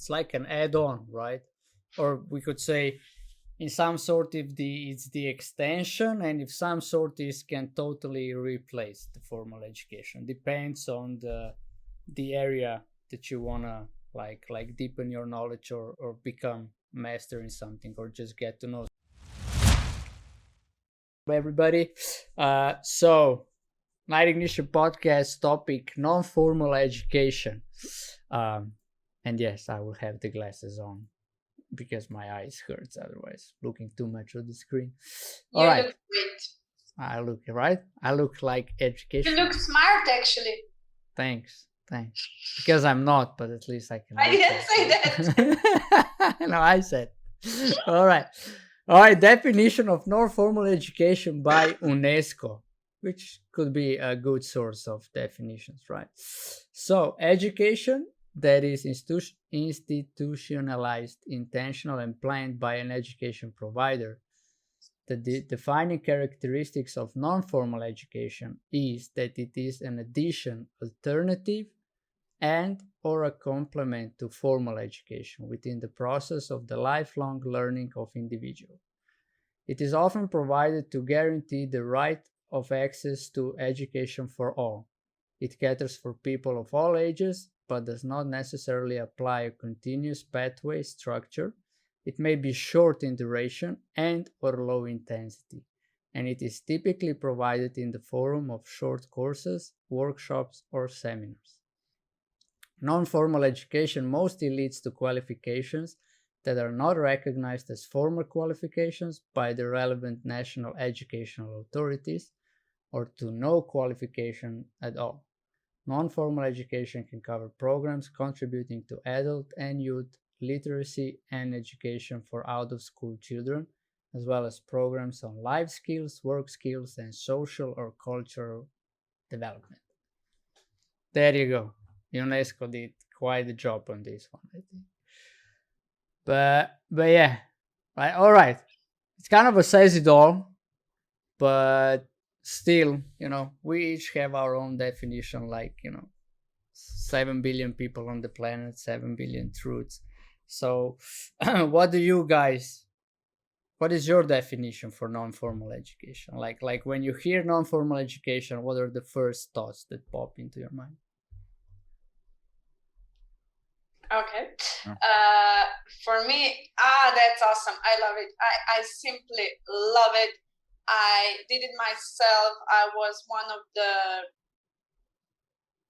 it's like an add-on, right? Or we could say in some sort if it's the extension, and if some sort is can totally replace the formal education. Depends on the area that you wanna like deepen your knowledge or become master in something or just get to know everybody. So Night Ignition podcast topic: non-formal education. And yes, I will have the glasses on because my eyes hurts otherwise looking too much at the screen. All right. Look great. I look right. I look like education. You look smart, actually. Thanks. Because I'm not, but at least I can. I didn't say that. No, I said. All right. Definition of non-formal education by Unesco, which could be a good source of definitions, right? So, education that is institutionalized, intentional, and planned by an education provider. The defining characteristics of non-formal education is that it is an addition, alternative, and or a complement to formal education within the process of the lifelong learning of individual. It is often provided to guarantee the right of access to education for all. It caters for people of all ages, but does not necessarily apply a continuous pathway structure. It may be short in duration and or low intensity, and it is typically provided in the form of short courses, workshops, or seminars. Non-formal education mostly leads to qualifications that are not recognized as formal qualifications by the relevant national educational authorities, or to no qualification at all. Non-formal education can cover programs contributing to adult and youth literacy and education for out-of-school children, as well as programs on life skills, work skills, and social or cultural development. There you go. UNESCO did quite a job on this one, I think. But yeah, right. All right, it's kind of a says it all, but still, we each have our own definition. Like 7 billion people on the planet, 7 billion truths. So, what is your definition for non-formal education? Like when you hear non-formal education, what are the first thoughts that pop into your mind? Okay. For me, that's awesome. I love it. I simply love it. I did it myself. I was one of the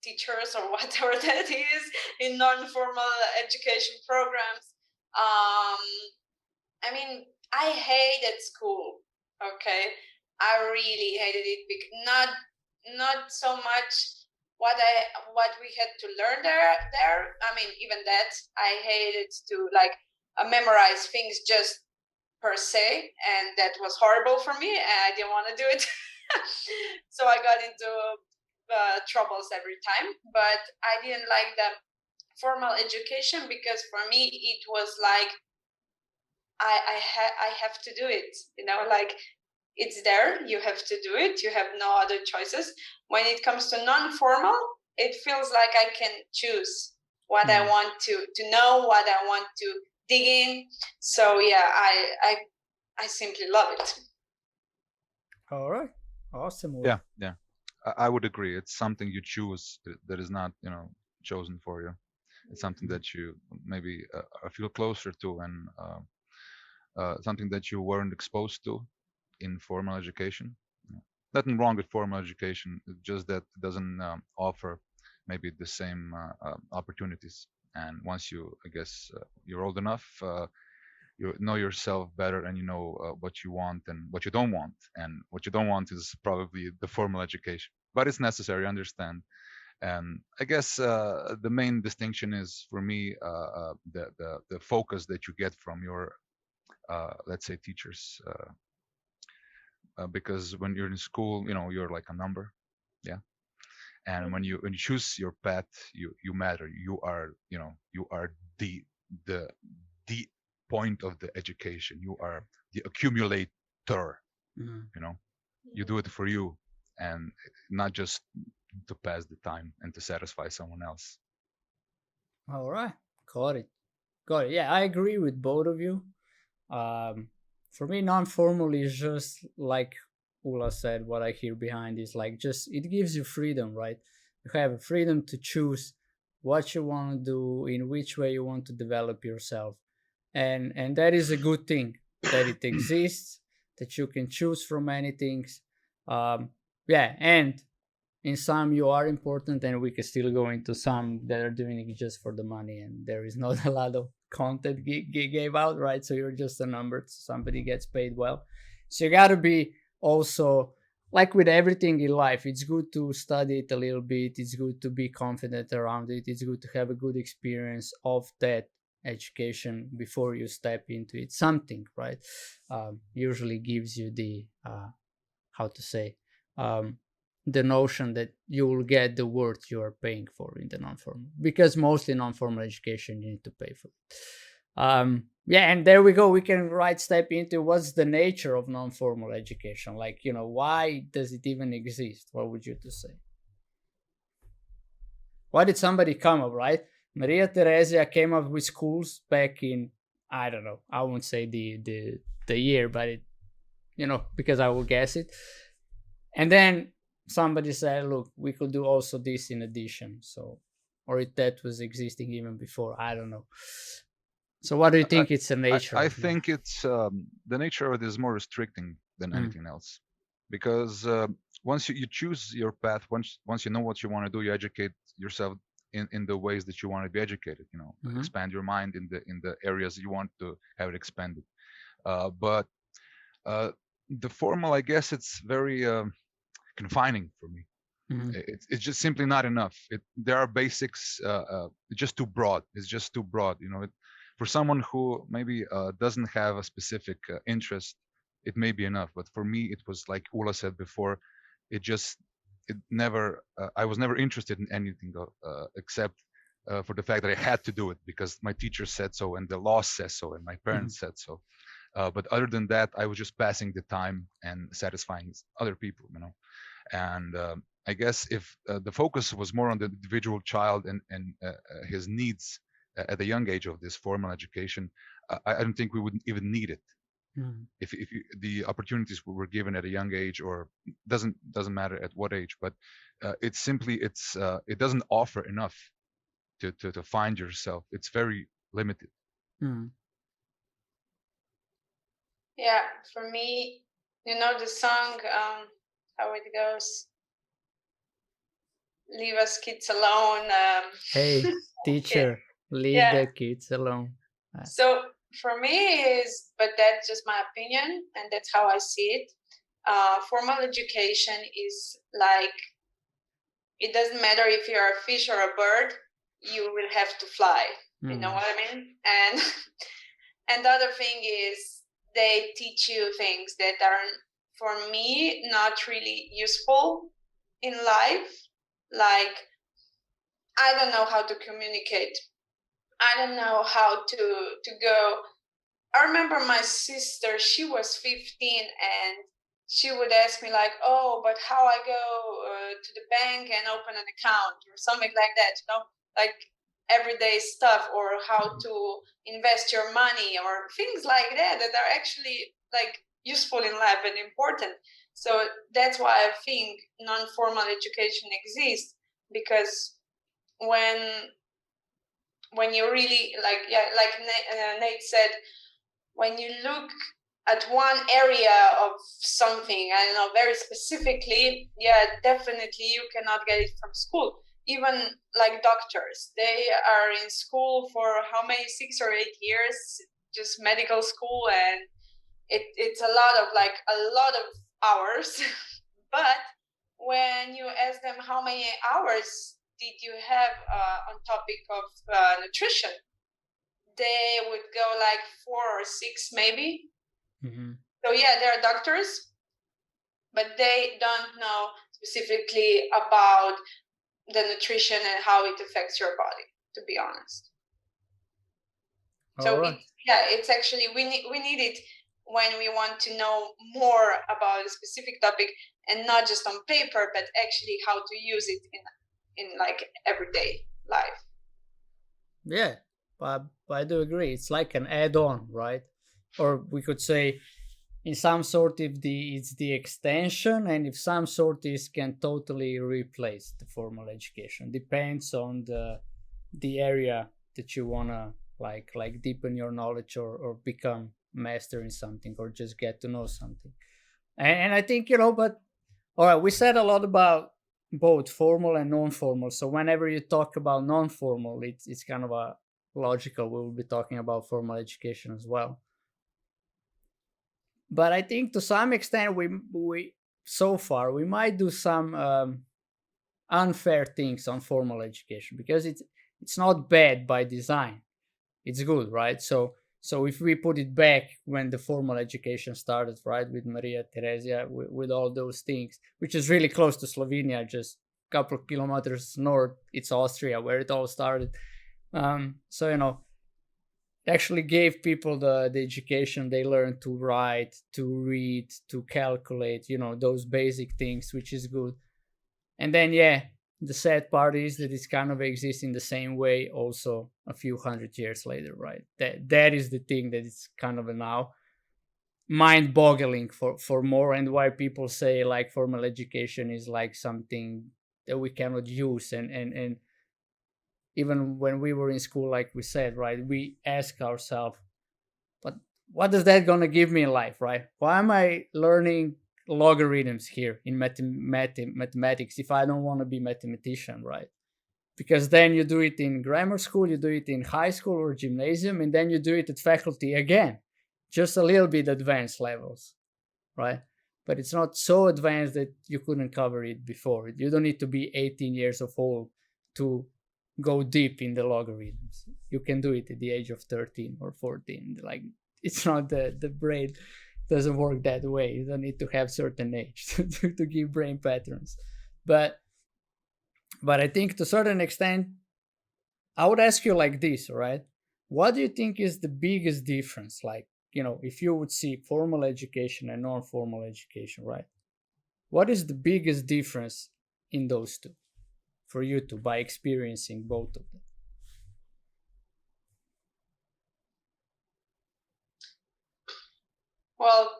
teachers or whatever that is in non-formal education programs. I mean, I hated school. Okay, I really hated it. Not so much what we had to learn there. I mean, even that I hated to memorize things just per se, and that was horrible for me, and I didn't want to do it. So I got into troubles every time. But I didn't like the formal education because for me it was like I have to do it. Like it's there, you have to do it, you have no other choices. When it comes to non-formal, it feels like I can choose what I want to know, what I want to dig in. So yeah, I simply love it. All right, awesome. Yeah, I would agree. It's something you choose that is not chosen for you. It's something that you maybe feel closer to, and something that you weren't exposed to in formal education. Nothing wrong with formal education, it's just that it doesn't offer maybe the same opportunities. And once you're old enough, you know yourself better, and you know what you want and what you don't want. And what you don't want is probably the formal education, but it's necessary, I understand. And I guess the main distinction is for me the focus that you get from your let's say teachers, because when you're in school, you're like a number, yeah. And when you choose your path, you matter. You are the point of the education. You are the accumulator. You do it for you, and not just to pass the time and to satisfy someone else. All right, got it. Got it. Yeah, I agree with both of you. For me, non-formal is just like Ula said. What I hear behind is like just it gives you freedom, right? You have freedom to choose what you want to do, in which way you want to develop yourself, and that is a good thing that it exists, that you can choose from many things. Yeah, and in some you are important, and we can still go into some that are doing it just for the money, and there is not a lot of content gave out, right? So you're just a number, so somebody gets paid well. So you got to be also, like with everything in life, it's good to study it a little bit, it's good to be confident around it, it's good to have a good experience of that education before you step into it. Something, right, usually gives you the how to say, the notion that you will get the worth you are paying for in the non-formal, because mostly non-formal education you need to pay for it. Yeah, and there we go, we can right step into what's the nature of non-formal education, like, you know, why does it even exist? What would you to say? Why did somebody come up, right? Maria Theresia came up with schools back in, I don't know, I won't say the year, but it, you know, because I will guess it. And then somebody said, look, we could do also this in addition. So, or if that was existing even before, I don't know. So what do you think it's the nature? I think it's the nature of it is more restricting than anything else, because once you choose your path, once you know what you want to do, you educate yourself in the ways that you want to be educated. You know, expand your mind in the areas you want to have it expanded. But the formal, I guess, it's very confining for me. It's just simply not enough. There are basics, just too broad. It's just too broad. You know, for someone who maybe doesn't have a specific interest, it may be enough. But for me, it was like Ula said before. It never. I was never interested in anything except for the fact that I had to do it because my teacher said so, and the law says so, and my parents said so. But other than that, I was just passing the time and satisfying other people. You know, and I guess if the focus was more on the individual child and his needs at the young age of this formal education, I don't think we would even need it. If the opportunities were given at a young age, or doesn't matter at what age, but it's simply it doesn't offer enough to find yourself. It's very limited. Yeah, for me, you know the song, how it goes, leave us kids alone. Hey, teacher, leave the kids alone. So for me but that's just my opinion, and that's how I see it. Formal education is like, it doesn't matter if you're a fish or a bird, you will have to fly. You know what I mean? And and the other thing is, they teach you things that are, for me, not really useful in life. Like, I don't know how to communicate. I don't know how to go. I remember my sister, she was 15, and she would ask me like, oh, but how I go to the bank and open an account or something like that, you know, like everyday stuff, or how to invest your money or things like that are actually like useful in life and important. So that's why I think non-formal education exists, because when you really like, like Nejc said, when you look at one area of something, I don't know, very specifically, definitely you cannot get it from school. Even like doctors, they are in school for how many, 6 or 8 years, just medical school, and it's a lot of hours. But when you ask them how many hours did you have on topic of nutrition, they would go like 4 or 6 maybe. So they're doctors, but they don't know specifically about the nutrition and how it affects your body, to be honest. So it's actually, we need it when we want to know more about a specific topic, and not just on paper, but actually how to use it in like everyday life. Yeah, I do agree. It's like an add-on, right? Or we could say, in some sort, if it's the extension, and if some sort is can totally replace the formal education. Depends on the area that you wanna like deepen your knowledge or become master in something or just get to know something. And I think, but all right, we said a lot about both formal and non-formal. So whenever you talk about non-formal, it's kind of a logical we will be talking about formal education as well. But I think to some extent we so far we might do some unfair things on formal education because it's not bad by design. It's good, right? So if we put it back when the formal education started, right, with Maria Theresia, with all those things, which is really close to Slovenia, just a couple of kilometers north, it's Austria where it all started. So actually gave people the education they learned to write, to read, to calculate, those basic things, which is good. And then, the sad part is that it's kind of exists in the same way also a few hundred years later, right? That is the thing that is kind of now mind-boggling for more, and why people say like formal education is like something that we cannot use. And even when we were in school, like we said, right, we ask ourselves, but what is that going to give me in life, right? Why am I learning logarithms here in mathematics if I don't want to be a mathematician, right? Because then you do it in grammar school, you do it in high school or gymnasium, and then you do it at faculty again, just a little bit advanced levels, right? But it's not so advanced that you couldn't cover it before. You don't need to be 18 years of old to go deep in the logarithms. You can do it at the age of 13 or 14. Like, it's not the brain doesn't work that way. You don't need to have certain age to give brain patterns. But I think to a certain extent, I would ask you like this, right? What do you think is the biggest difference? Like, if you would see formal education and non-formal education, right? What is the biggest difference in those two for you two by experiencing both of them? Well,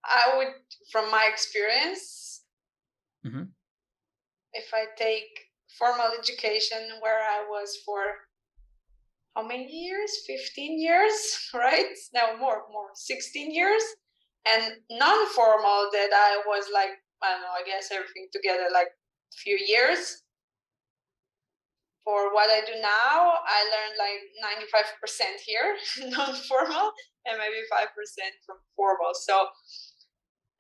I would, from my experience, if I take formal education where I was for how many years? 15 years, right? No, more, 16 years. And non-formal that I was like, I don't know, I guess everything together like a few years. For what I do now, I learned like 95% here, non-formal, and maybe 5% from formal. So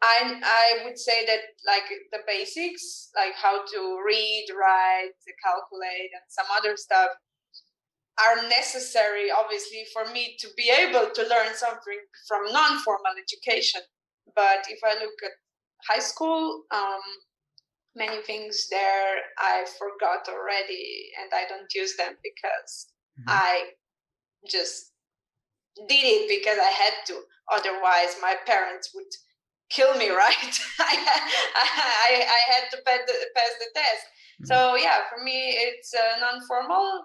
I would say that like the basics, like how to read, write, calculate, and some other stuff are necessary, obviously, for me to be able to learn something from non-formal education. But if I look at high school, many things there I forgot already, and I don't use them because I just did it because I had to. Otherwise, my parents would kill me, right? I had to pass the test. So yeah, for me, it's non-formal.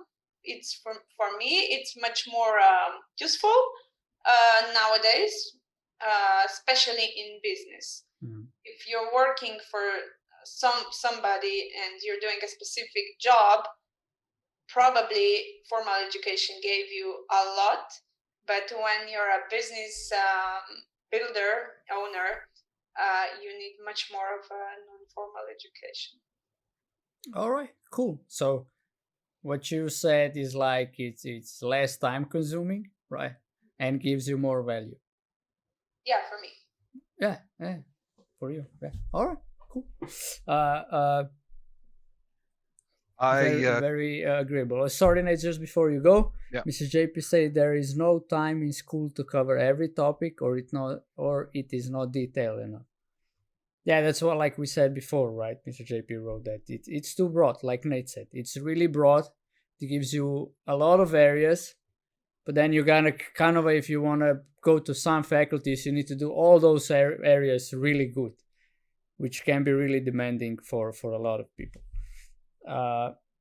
It's for me, it's much more useful nowadays, especially in business. If you're working for somebody and you're doing a specific job, probably formal education gave you a lot. But when you're a business builder, owner, you need much more of a non-formal education. All right, cool. So what you said is like it's less time consuming, right? And gives you more value. Yeah, for me. Yeah, for you. Yeah. All right, cool. Very agreeable. Sorry, Nejc, just before you go, Mrs. JP said there is no time in school to cover every topic, or it is not detailed enough. Yeah, that's what, like we said before, right? Mr. JP wrote that it's too broad, like Nate said. It's really broad. It gives you a lot of areas, but then you're gonna kind of, if you want to go to some faculties, you need to do all those areas really good, which can be really demanding for a lot of people.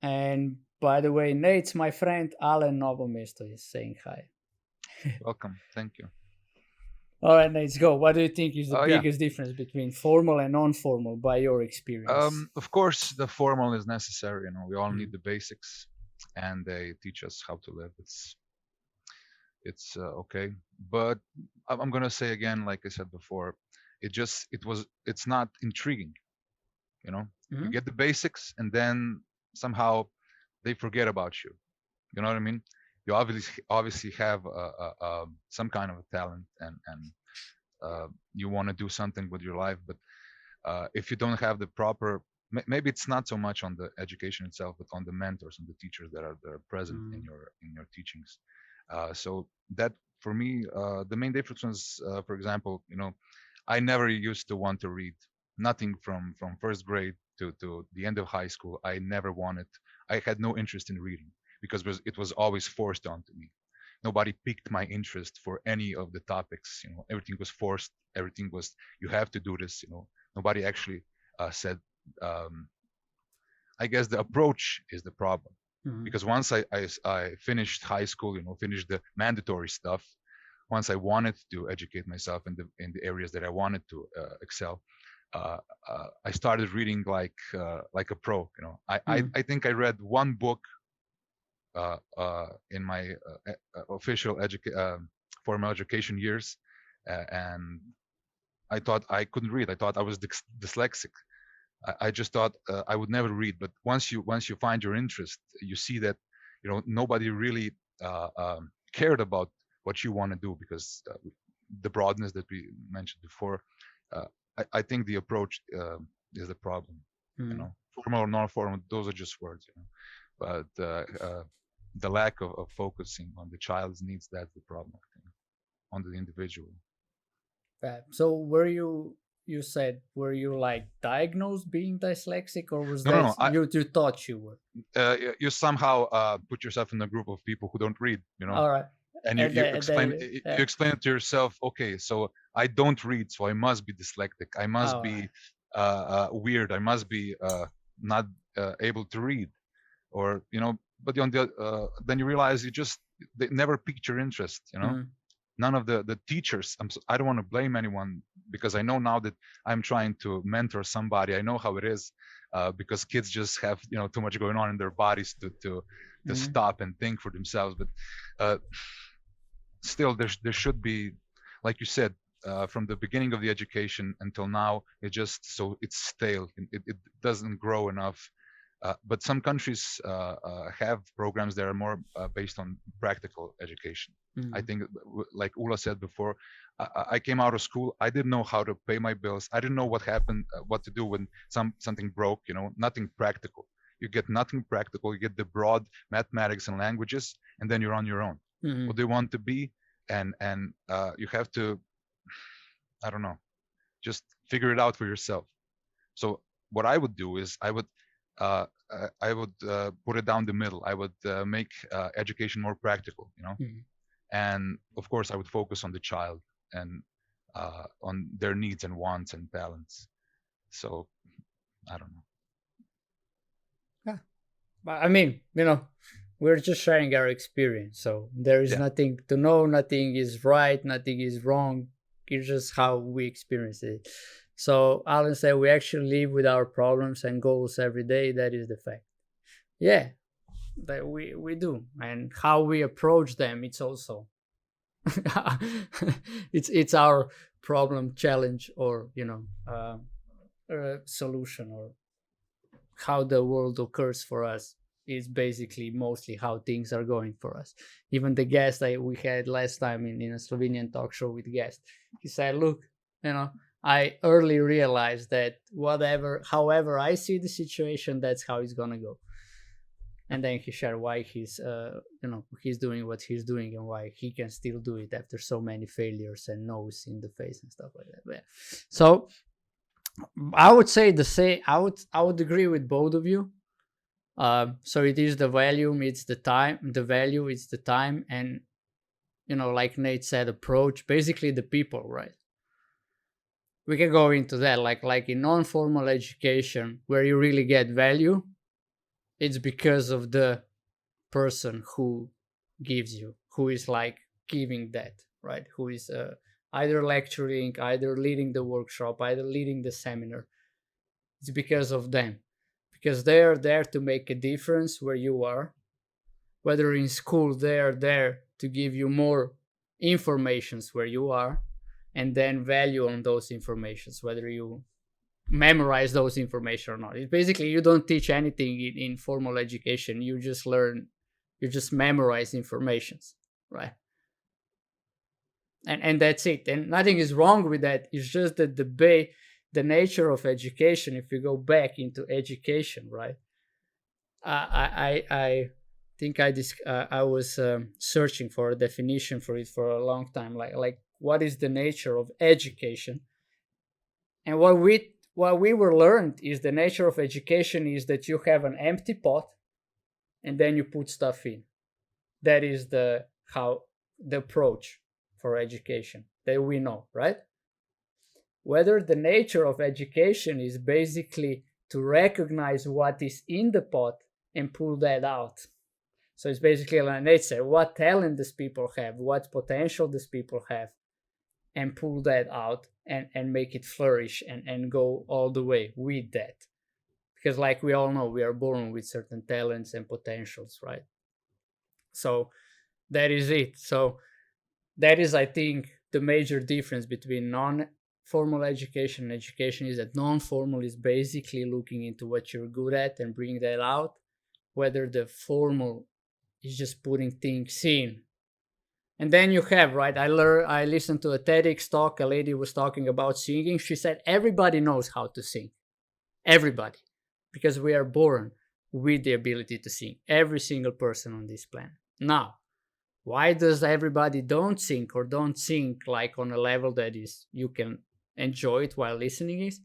And By the way, Nejc, my friend Alan Novomesto is saying hi. Welcome. Thank you. All right, let's go. What do you think is the Yeah. biggest difference between formal and non-formal by your experience? Of course, the formal is necessary. We all Mm. need the basics, and they teach us how to live. It's okay, but I'm gonna say again, like I said before, it's not intriguing. You get the basics, and then somehow they forget about you. You know what I mean? You obviously have some kind of a talent, and you want to do something with your life, but if you don't have the proper, maybe it's not so much on the education itself, but on the mentors and the teachers that are present in your teachings. So that, for me, the main difference was, for example, I never used to want to read. Nothing from first grade to the end of high school. I never wanted. I had no interest in reading because it was always forced onto me. Nobody piqued my interest for any of the topics. Everything was forced. Everything was, you have to do this. Nobody actually said. I guess the approach is the problem, because once I finished high school, finished the mandatory stuff. Once I wanted to educate myself in the areas that I wanted to excel, I started reading like a pro. I think I read one book in my official formal education years, and I thought I couldn't read. I thought I was dyslexic. I just thought I would never read. But once you find your interest, you see that nobody really cared about what you want to do, because the broadness that we mentioned before. I think the approach is the problem. Formal or non-formal, those are just words. But the lack of focusing on the child's needs, that's the problem, I think, on the individual. So you said, were you like diagnosed being dyslexic, or was you thought you were? You somehow put yourself in a group of people who don't read, All right. And you explain it to yourself. Okay, so I don't read, so I must be dyslexic. I must be weird. I must be not able to read, or But on the then you realize they never piqued your interest. None of the teachers. I don't want to blame anyone, because I know now that I'm trying to mentor somebody. I know how it is, because kids just have too much going on in their bodies to stop and think for themselves. But still, there should be, like you said, from the beginning of the education until now, it's stale. It doesn't grow enough. But some countries have programs that are more based on practical education. I think, like Ula said before, I came out of school. I didn't know how to pay my bills. I didn't know what to do when something broke. Nothing practical. You get nothing practical. You get the broad mathematics and languages, and then you're on your own. What do you want to be? And you have to, I don't know, just figure it out for yourself. So what I would do is I would put it down the middle. I would make education more practical, and of course I would focus on the child and on their needs and wants and talents. So I don't know. Yeah, but I mean, we're just sharing our experience. So there is nothing to know. Nothing is right. Nothing is wrong. It's just how we experience it. So Alan said, we actually live with our problems and goals every day. That is the fact. Yeah, that we do. And how we approach them, it's also it's our problem, challenge, or solution, or how the world occurs for us is basically mostly how things are going for us. Even the guest we had last time in a Slovenian talk show with guest, he said, look, I early realized that however I see the situation, that's how it's gonna go. And then he shared why he's he's doing what he's doing, and why he can still do it after so many failures and no's in the face and stuff like that. But so I would say the same. I would agree with both of you. So it is the value, it's the time. The value, it's the time, and like Nejc said, approach, basically the people, right? We can go into that, like in non-formal education, where you really get value. It's because of the person who gives you, who is like giving that, right? Who is either lecturing, either leading the workshop, either leading the seminar. It's because of them, because they are there to make a difference where you are. Whether in school, they are there to give you more informations where you are, and then value on those informations, whether you memorize those information or not. It's basically, you don't teach anything in formal education. You just learn, you just memorize informations, right? And that's it. And nothing is wrong with that. It's just that the nature of education, if you go back into education, right? I think I was searching for a definition for it for a long time. Like what is the nature of education? And what we were learned is the nature of education is that you have an empty pot, and then you put stuff in. That is the approach for education that we know, right? Whether the nature of education is basically to recognize what is in the pot and pull that out. So it's basically like Nejc said, what talent these people have, what potential these people have, and pull that out and make it flourish and go all the way with that. Because like we all know, we are born with certain talents and potentials, right? So that is it. So that is, I think, the major difference between non-formal education and education, is that non-formal is basically looking into what you're good at and bring that out, whether the formal is just putting things in. And then you have, right, I listened to a TEDx talk, a lady was talking about singing. She said everybody knows how to sing. Everybody. Because we are born with the ability to sing. Every single person on this planet. Now, why does everybody don't sing like on a level that is you can enjoy it while listening is?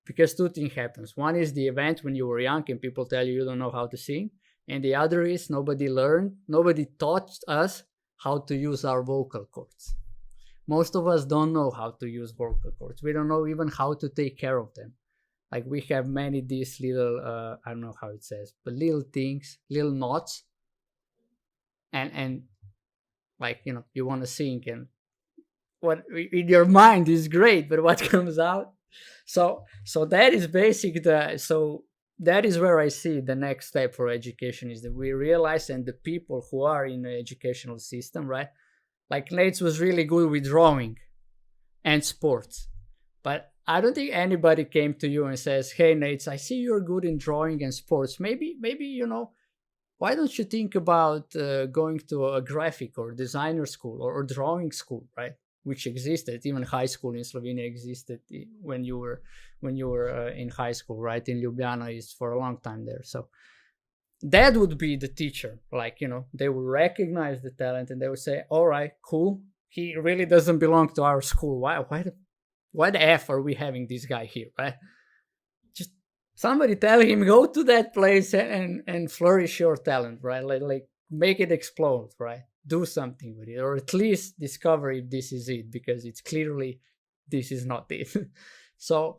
Because two things happens. One is the event when you were young and people tell you don't know how to sing. And the other is nobody taught us how to use our vocal cords. Most of us don't know how to use vocal cords. We don't know even how to take care of them. Like we have many these little, I don't know how it says, but little things, little knots. And like, you want to sing and what in your mind is great, but what comes out? So that is that is where I see the next step for education is that we realize, and the people who are in the educational system, right? Like Nejc was really good with drawing and sports, but I don't think anybody came to you and says, hey, Nejc, I see you're good in drawing and sports. Maybe, why don't you think about going to a graphic or designer school or drawing school, right? Which existed, even high school in Slovenia existed when you were in high school, right? In Ljubljana is for a long time there. So that would be the teacher. Like, they would recognize the talent and they would say, all right, cool. He really doesn't belong to our school. Why the F are we having this guy here, right? Just somebody tell him, go to that place and flourish your talent, right? Like make it explode, right? Do something with it, or at least discover if this is it, because it's clearly this is not it. So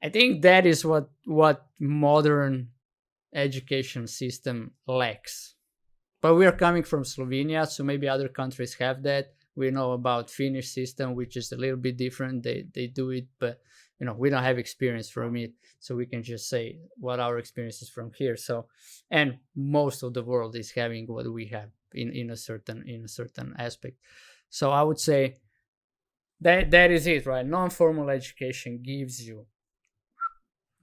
I think that is what modern education system lacks. But we are coming from Slovenia, so maybe other countries have that. We know about Finnish system, which is a little bit different. They do it, but we don't have experience from it, so we can just say what our experience is from here. So, and most of the world is having what we have in a certain aspect. So I would say that is it, right? Non-formal education gives you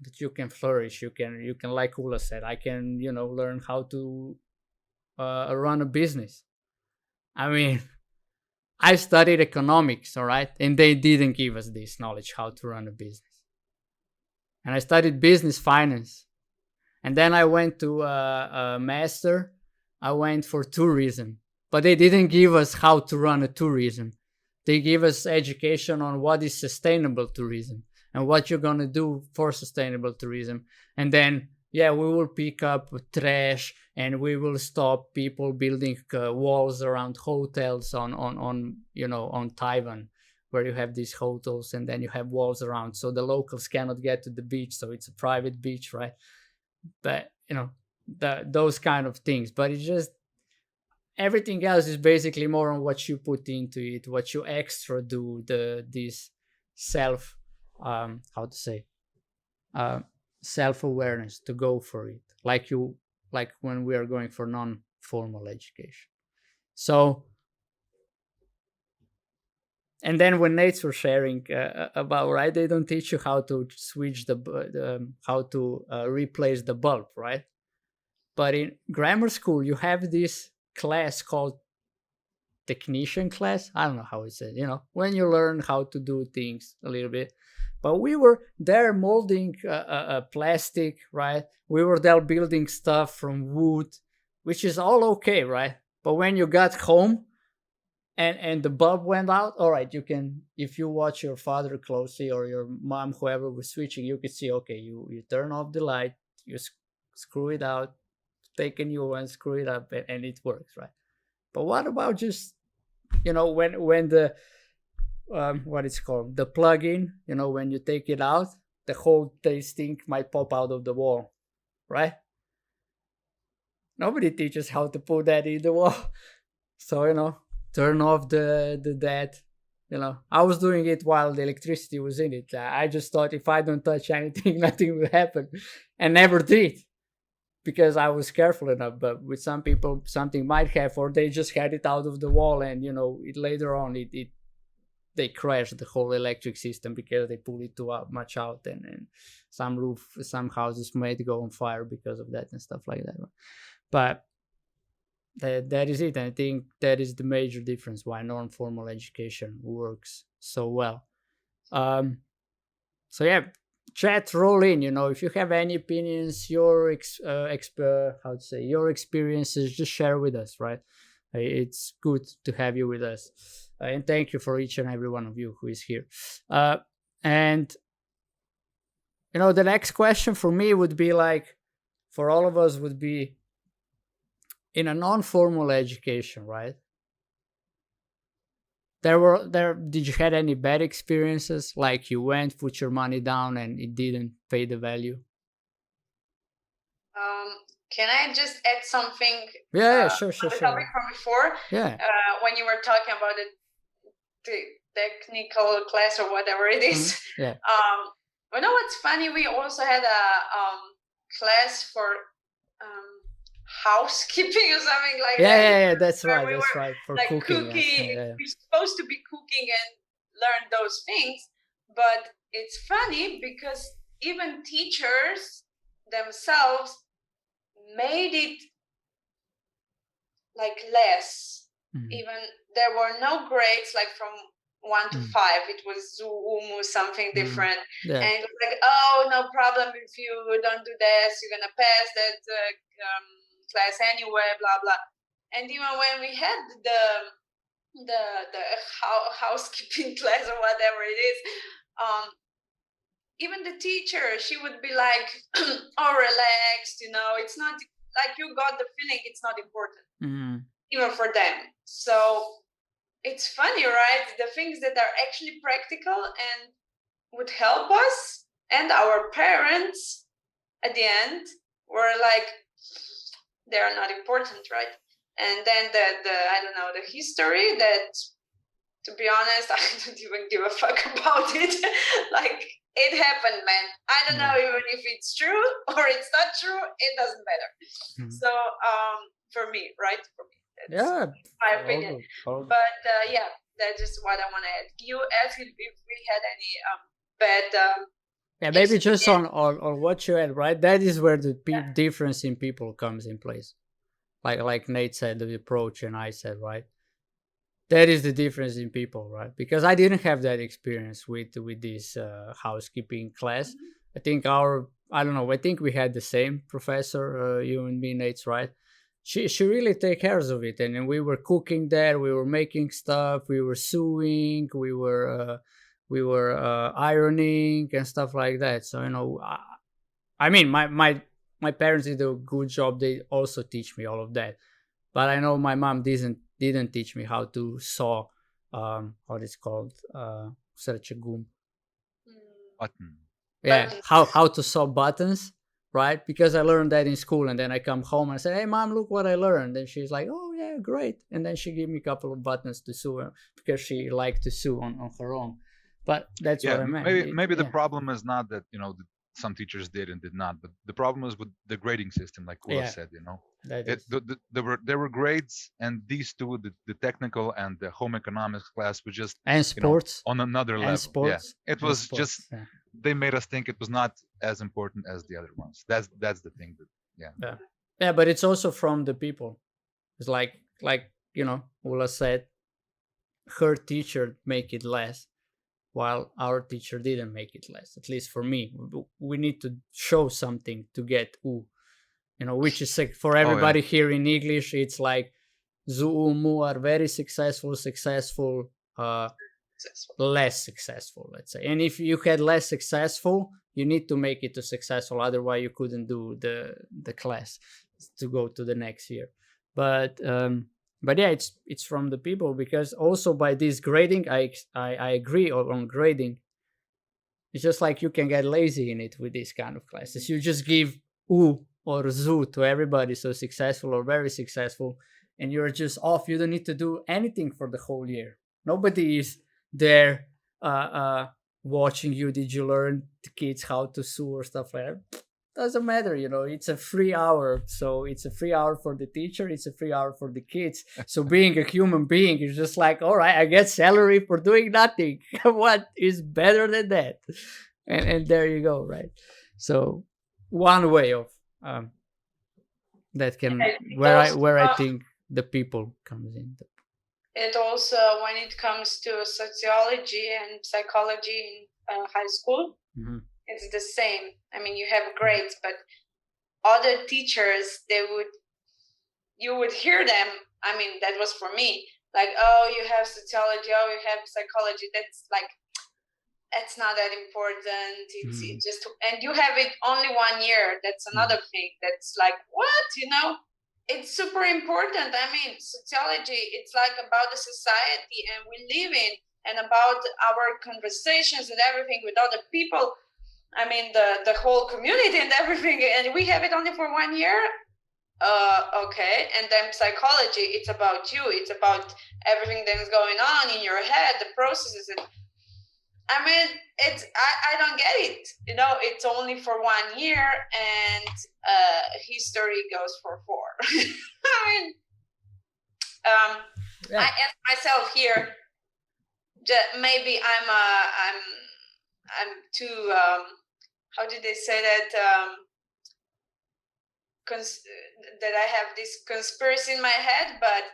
that you can flourish. You can, like Ula said, I can learn how to run a business. I mean, I studied economics, all right, and they didn't give us this knowledge how to run a business. And I studied business finance, and then I went to a master. I went for tourism, but they didn't give us how to run a tourism. They give us education on what is sustainable tourism and what you're going to do for sustainable tourism. And then, we will pick up trash and we will stop people building walls around hotels on Taiwan, where you have these hotels and then you have walls around so the locals cannot get to the beach. So it's a private beach, right? But, those kind of things. But it's just everything else is basically more on what you put into it, what you extra do, this self, how to say, self-awareness to go for it, like when we are going for non-formal education. So, and then when Nejc were sharing about, right, they don't teach you how to switch how to replace the bulb, right? But in grammar school, you have this class called technician class. I don't know how it's said, when you learn how to do things a little bit. But we were there molding plastic, right? We were there building stuff from wood, which is all okay, right? But when you got home and the bulb went out, all right, you can, if you watch your father closely or your mom, whoever was switching, you could see, okay, you turn off the light, you screw it out, take a new one, screw it up, and it works, right? But what about just, when the what it's called, the plug-in, when you take it out, the whole thing might pop out of the wall, right? Nobody teaches how to put that in the wall. So, turn off that. I was doing it while the electricity was in it. I just thought if I don't touch anything, nothing will happen, and never did, because I was careful enough. But with some people, something might have, or they just had it out of the wall, and later on they crashed the whole electric system because they pulled it too much out, and some houses might go on fire because of that and stuff like that. But that is it. And I think that is the major difference why non-formal education works so well. So yeah, chat, roll in. If you have any opinions, your your experiences, just share with us, right? It's good to have you with us, and thank you for each and every one of you who is here. And the next question for me would be, like, for all of us, would be, in a non-formal education, right? Did you had any bad experiences, like you went, put your money down, and it didn't pay the value? Can I just add something? Yeah, sure. On the topic from before. Yeah. When you were talking about the technical class or whatever it is. Mm-hmm. Yeah. What's funny? We also had a class for housekeeping or something like that. Yeah, that's right. That's right. For like cooking. We're supposed to be cooking and learn those things, but it's funny because even teachers themselves made it like less. Mm-hmm. Even there were no grades like from 1 to 5. It was something different. Yeah. And it was like, oh, no problem if you don't do this, you're gonna pass that class anyway, blah blah. And even when we had the housekeeping class or whatever it is, even the teacher, she would be like, oh, relaxed, it's not like you got the feeling it's not important, even for them. So it's funny, right? The things that are actually practical and would help us and our parents at the end were like, they are not important, right? And then the history that, to be honest, I don't even give a fuck about it. Like, it happened, man. I don't know even if it's true or it's not true. It doesn't matter. So for me, right? For me, that's my opinion. But that's just what I want to add. You asked if we had any bad. Maybe just on what you had, right? That is where the difference in people comes in place. Like Nejc said, the approach, and I said, right? That is the difference in people, right? Because I didn't have that experience with this housekeeping class. I think I think we had the same professor, you and me, Nejc, right? She really take care of it, and we were cooking there, we were making stuff, we were sewing, we were ironing and stuff like that. So I mean, my parents did a good job. They also teach me all of that, but I know my mom didn't teach me how to sew what it's called, srčegum. Button. Yeah, how to sew buttons, right? Because I learned that in school, and then I come home and I say, hey mom, look what I learned, and she's like, oh yeah, yeah, great. And then she gave me a couple of buttons to sew because she liked to sew on her own. But that's what I meant. Maybe the problem is not that some teachers did and did not, but the problem is with the grading system, like Kula said. That is. There were grades, and these two, the technical and the home economics class, was just and sports on another level. Sports, it was just they made us think it was not as important as the other ones. That's the thing. Yeah, but it's also from the people. It's like Ula said, her teacher make it less, while our teacher didn't make it less. At least for me, we need to show something to get U. Which is like for everybody here in English, it's like Zu Mu are very successful, less successful, let's say. And if you had less successful, you need to make it to successful. Otherwise, you couldn't do the class to go to the next year. But yeah, it's from the people, because also by this grading, I agree on grading. It's just like you can get lazy in it with these kind of classes. You just give U or Zu to everybody, so successful or very successful, and you're just off. You don't need to do anything for the whole year. Nobody is there watching you. Did you learn the kids how to sew or stuff like that? Doesn't matter, it's a free hour. So it's a free hour for the teacher, it's a free hour for the kids. So being a human being is just like, all right, I get salary for doing nothing. What is better than that? And there you go, right? So one way of that can where I think the people comes in. It also, when it comes to sociology and psychology in high school, it's the same. I mean, you have grades, but other teachers, you would hear them. I mean, that was for me. Like, oh, you have sociology, oh, you have psychology. That's not that important. It's just, and you have it only 1 year. That's another thing. That's like, what? It's super important. I mean, sociology, it's like about the society and we live in, and about our conversations and everything with other people. I mean, the whole community and everything, and we have it only for 1 year. Okay. And then psychology, it's about you. It's about everything that's going on in your head, the processes. And I mean, I don't get it. It's only for 1 year, and history goes for 4. I mean, I ask myself here, maybe I'm too, how did they say that? That I have this conspiracy in my head, but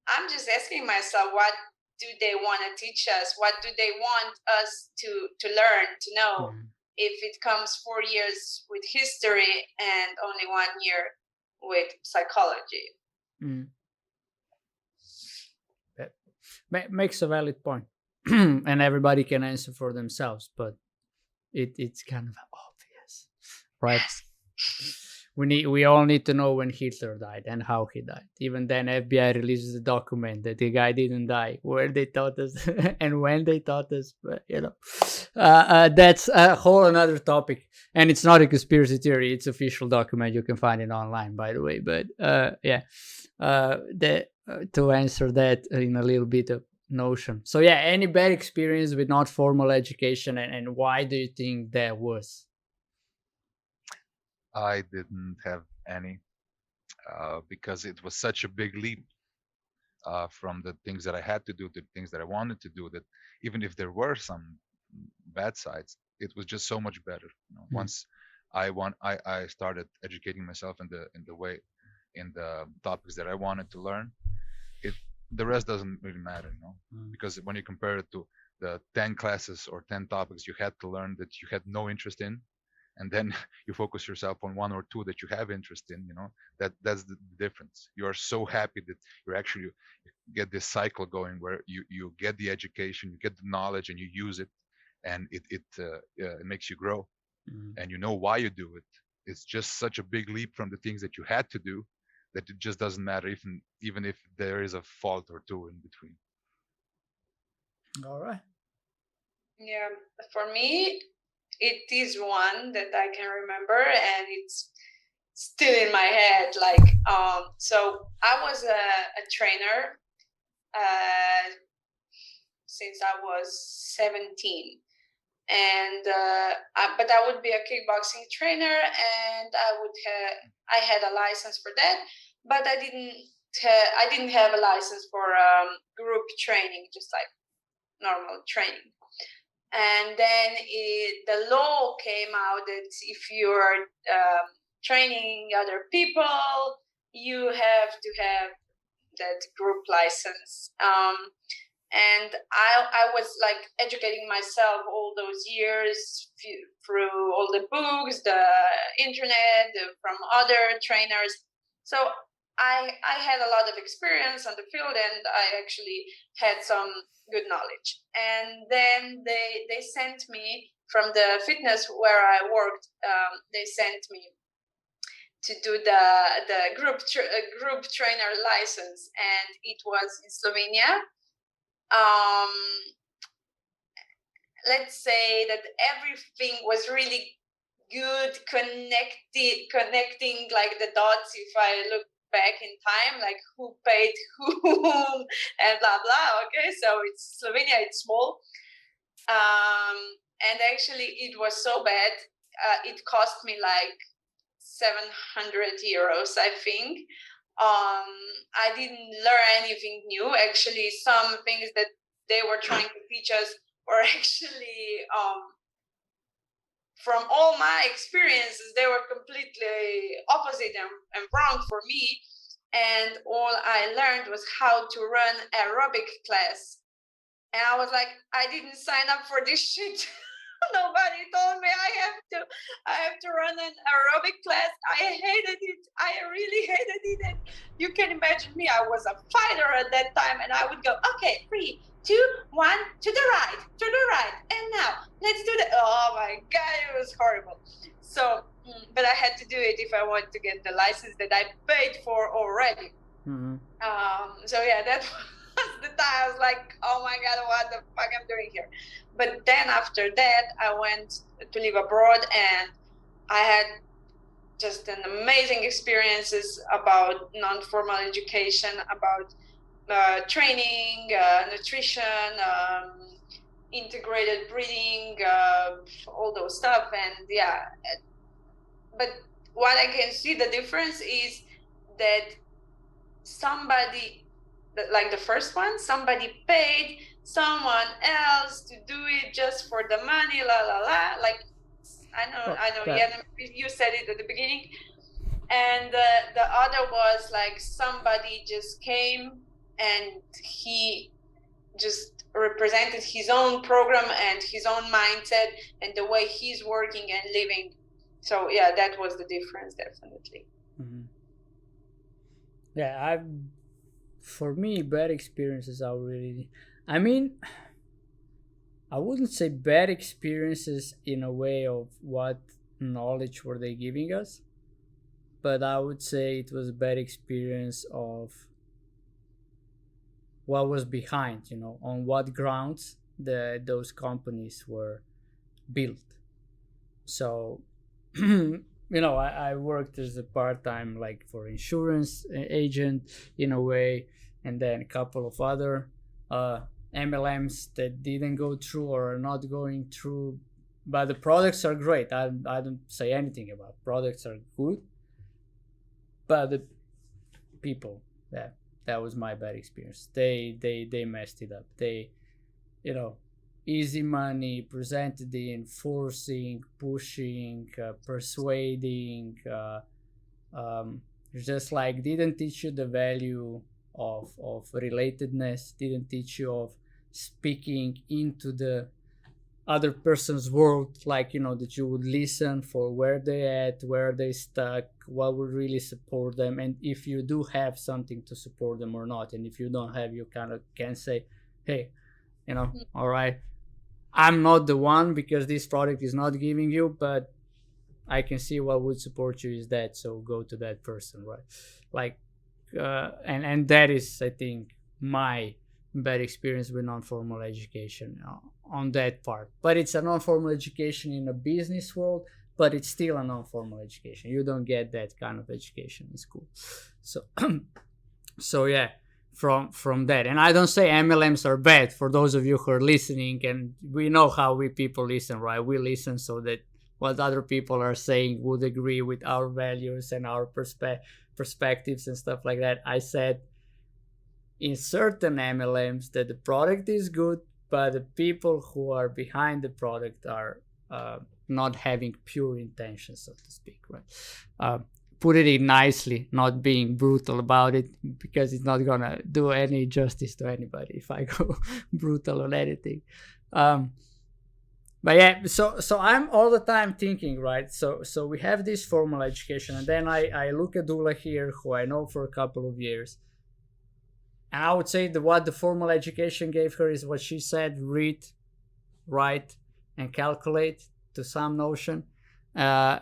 I'm just asking myself, what do they want to teach us? What do they want us to learn, to know? If it comes 4 years with history and only 1 year with psychology. That makes a valid point. And everybody can answer for themselves, but it's kind of obvious, right? We all need to know when Hitler died and how he died. Even then, FBI releases a document that the guy didn't die, where they taught us and when they taught us. But that's a whole another topic, and it's not a conspiracy theory. It's official document. You can find it online, by the way. But to answer that in a little bit of notion. So yeah, any bad experience with not formal education, and why do you think that was? I didn't have any because it was such a big leap from the things that I had to do to the things that I wanted to do, that even if there were some bad sides, it was just so much better. Once I started educating myself in the topics that I wanted to learn, the rest doesn't really matter, because when you compare it to the 10 classes or 10 topics you had to learn that you had no interest in, and then you focus yourself on 1 or 2 that you have interest in, that's the difference. You are so happy that you actually get this cycle going where you get the education, you get the knowledge, and you use it, and it makes you grow, and you know why you do it. It's just such a big leap from the things that you had to do that it just doesn't matter, even if there is a fault or 2 in between. All right. Yeah, for me, it is one that I can remember, and still in my head. Like, so I was a trainer since I was 17, and but I would be a kickboxing trainer, and I had a license for that, but I didn't have a license for group training, just like normal training. And then the law came out that if you're training other people, you have to have that group license. And I was like educating myself all those years through all the books, the internet, from other trainers. So I had a lot of experience on the field, and I actually had some good knowledge. And then they sent me from the fitness where I worked. They sent me to do the group trainer license, and it was in Slovenia. Let's say that everything was really good, connecting like the dots. If I look back in time, like who paid whom and blah blah. Okay, so it's Slovenia, it's small, and actually it was so bad. It cost me like 700 euros, I think. I didn't learn anything new. Actually, some things that they were trying to teach us were actually from all my experiences, they were completely opposite and wrong for me. And all I learned was how to run aerobic class. And I was like, I didn't sign up for this shit. Nobody told me I have to run an aerobic class. I hated it. I really hated it. And you can imagine me. I was a fighter at that time, and I would go, okay, 3, 2, 1, to the right, and now let's do that. Oh my God, it was horrible. So, but I had to do it if I wanted to get the license that I paid for already. Mm-hmm. So yeah, that was the time I was like, oh my God, what the fuck I'm doing here? But then after that, I went to live abroad, and I had just an amazing experiences about non-formal education, about training, nutrition, integrated breathing, all those stuff. And yeah, but what I can see the difference is that somebody, like the first one, somebody paid someone else to do it just for the money, la la la. Like I know. Yeah, you said it at the beginning. And the other was like somebody just came and he just represented his own program and his own mindset and the way he's working and living. So yeah, that was the difference, definitely. Mm-hmm. Yeah, for me, bad experiences are really, I mean, I wouldn't say bad experiences in a way of what knowledge were they giving us, but I would say it was a bad experience of what was behind, on what grounds those companies were built. So, I worked as a part-time, like for insurance agent in a way, and then a couple of other MLMs that didn't go through or are not going through, but the products are great. I don't say anything about products are good, but the people, that was my bad experience. They messed it up. They, easy money presented in forcing, pushing, persuading, just like didn't teach you the value of relatedness, didn't teach you of speaking into the other person's world, like that you would listen for where they at, where they stuck, what would really support them, and if you do have something to support them or not. And if you don't have, you kind of can say, hey, all right, I'm not the one because this product is not giving you, but I can see what would support you is that, so go to that person, right? Like and that is, I think, my bad experience with non-formal education on that part. But it's a non-formal education in a business world, but it's still a non-formal education. You don't get that kind of education in school. So so yeah, from that. And I don't say MLMs are bad, for those of you who are listening, and we know how we people listen, right? We listen so that what other people are saying would agree with our values and our perspectives and stuff like that. I said in certain MLMs that the product is good, but the people who are behind the product are not having pure intention, so to speak, right? Put it in nicely, not being brutal about it, because it's not gonna do any justice to anybody if I go brutal on anything. But yeah, so I'm all the time thinking, right? So we have this formal education, and then I look at Dula here, who I know for a couple of years, and I would say that what the formal education gave her is what she said: read, write, and calculate to some notion, I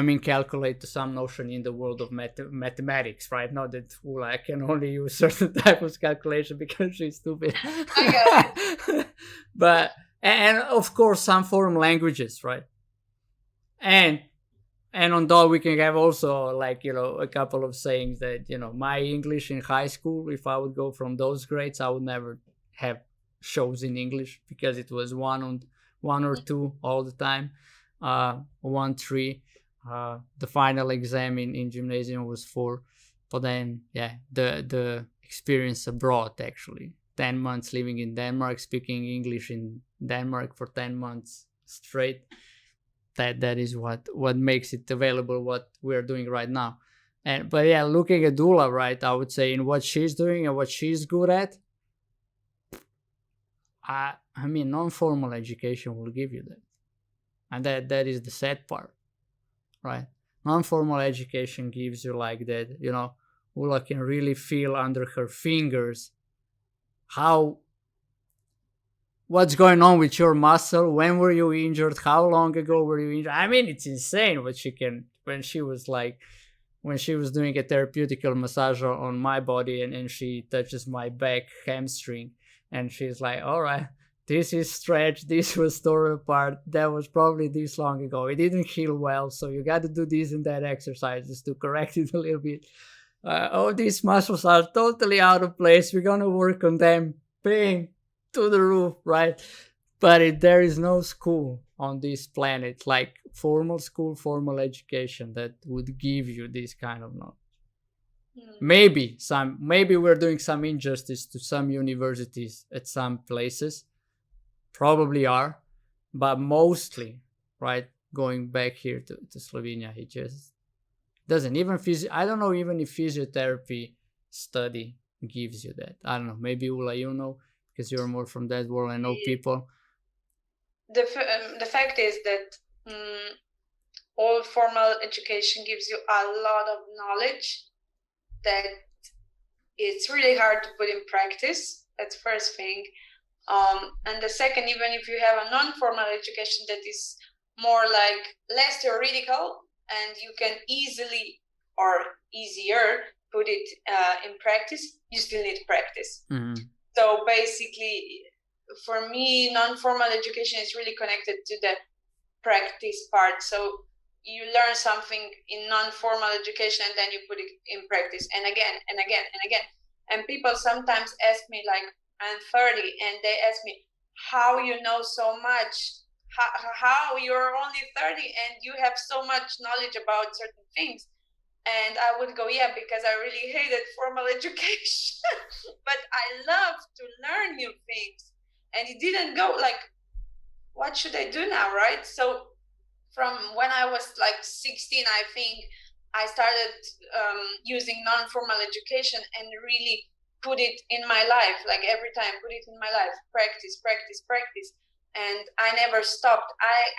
mean, calculate to some notion in the world of mathematics, right? Not that I can only use certain type of calculation because she's stupid. I got it. But and of course some foreign languages, right? And on that we can have also, like, a couple of sayings that, my English in high school, if I would go from those grades, I would never have shows in English because it was one or two all the time, 1, 3. The final exam in gymnasium was 4, but then the experience abroad, actually 10 months living in Denmark, speaking English in Denmark for 10 months straight, that is what makes it available, what we're doing right now. But looking at Dula, right, I would say in what she's doing and what she's good at, I mean, non-formal education will give you that, and that is the sad part, right? Non-formal education gives you like that, Ula can really feel under her fingers what's going on with your muscle, when were you injured, how long ago were you injured. I mean, it's insane what she can, when she was doing a therapeutical massage on my body, and she touches my back hamstring, and she's like, all right, this is stretched, this was torn apart, that was probably this long ago, it didn't heal well, so you got to do this and that exercises to correct it a little bit. These muscles are totally out of place, we're gonna work on them. Pain to the roof, right? But there is no school on this planet, like formal school, formal education, that would give you this kind of knowledge. Maybe we're doing some injustice to some universities at some places, probably are, but mostly, right, going back here to Slovenia, he just doesn't even I don't know even if physiotherapy study gives you that. I don't know, maybe Ula, because you're more from that world and know people. The fact is that all formal education gives you a lot of knowledge that it's really hard to put in practice. That's first thing. And the second, even if you have a non-formal education that is more like less theoretical and you can easily or easier put it in practice, you still need practice. Mm-hmm. So basically, for me, non-formal education is really connected to the practice part. So you learn something in non-formal education and then you put it in practice, and again and again and again. And people sometimes ask me, like, I'm 30, and they ask me, how you know so much? How you're only 30 and you have so much knowledge about certain things? And I would go, yeah, because I really hated formal education, but I love to learn new things. And it didn't go like, what should I do now, right? So from when I was like 16, I think I started using non-formal education and really put it in my life, like every time, put it in my life, practice. And I never stopped.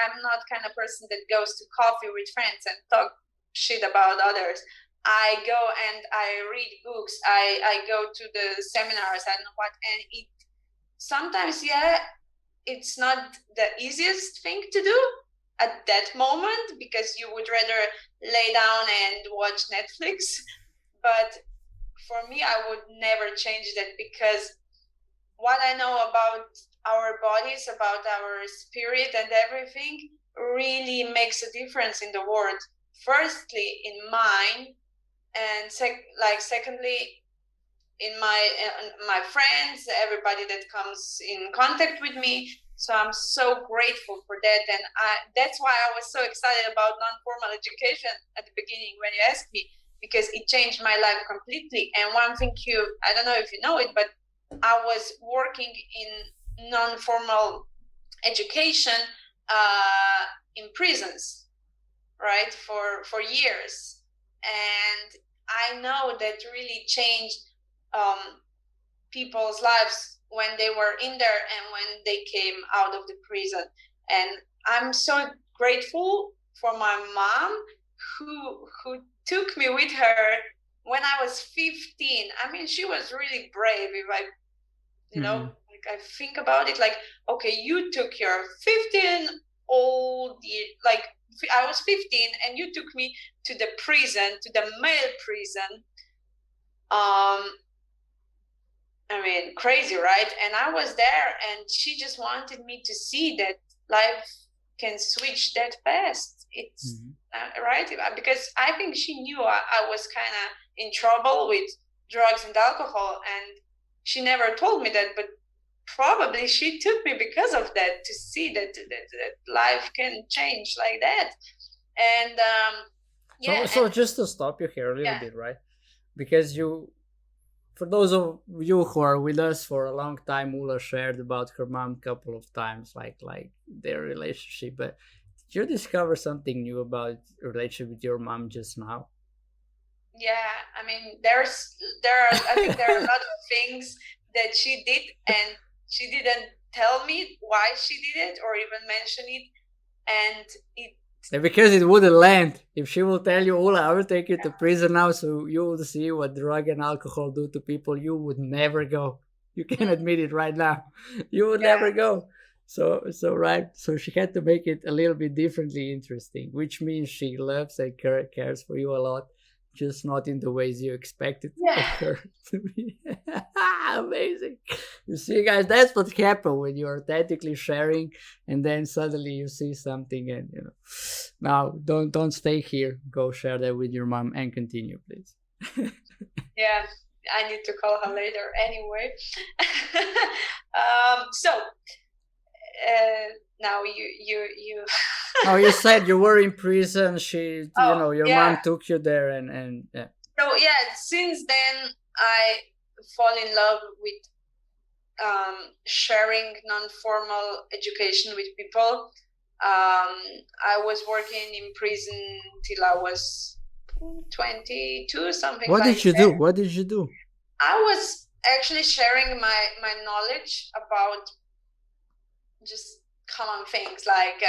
I'm not kind of person that goes to coffee with friends and talk shit about others. I go and I read books. I go to the seminars and what, and it sometimes, it's not the easiest thing to do at that moment because you would rather lay down and watch Netflix. But for me, I would never change that because what I know about our bodies, about our spirit and everything really makes a difference in the world. Firstly, in mine, and secondly, in my friends, everybody that comes in contact with me. So I'm so grateful for that, and that's why I was so excited about non-formal education at the beginning when you asked me, because it changed my life completely. And one thing, I don't know if you know it, but I was working in non-formal education in prisons, right, for years, and I know that really changed people's lives when they were in there and when they came out of the prison. And I'm so grateful for my mom who took me with her when I was 15. I mean, she was really brave. If I, like I think about it, like, okay, you took your 15 old, like I was 15 and you took me to the prison, to the male prison. I mean, crazy, right? And I was there, and she just wanted me to see that life can switch that fast. It's right, because I think she knew I was kind of in trouble with drugs and alcohol, and she never told me that, but probably she took me because of that, to see that life can change like that. And so just to stop you here a little bit, right? Because for those of you who are with us for a long time, Ula shared about her mom a couple of times, like their relationship. But did you discover something new about relationship with your mom just now? Yeah, I mean, I think there are a lot of things that she did, and she didn't tell me why she did it or even mention it, and because it wouldn't land. If she will tell you, Ula, I will take you to prison now, so you will see what drug and alcohol do to people, you would never go. You can admit it right now. You would never go. So right. So she had to make it a little bit differently interesting, which means she loves and cares for you a lot, just not in the ways you expected of her to be. Amazing. You see, guys, that's what happens when you're authentically sharing, and then suddenly you see something, and now don't stay here. Go share that with your mom and continue, please. Yeah, I need to call her later anyway. So now you Oh, you said you were in prison. Your mom took you there, and yeah. So yeah, since then I fall in love with sharing non-formal education with people. I was working in prison till I was 22, something like that. What did you do? What did you do? I was actually sharing my knowledge about just common things like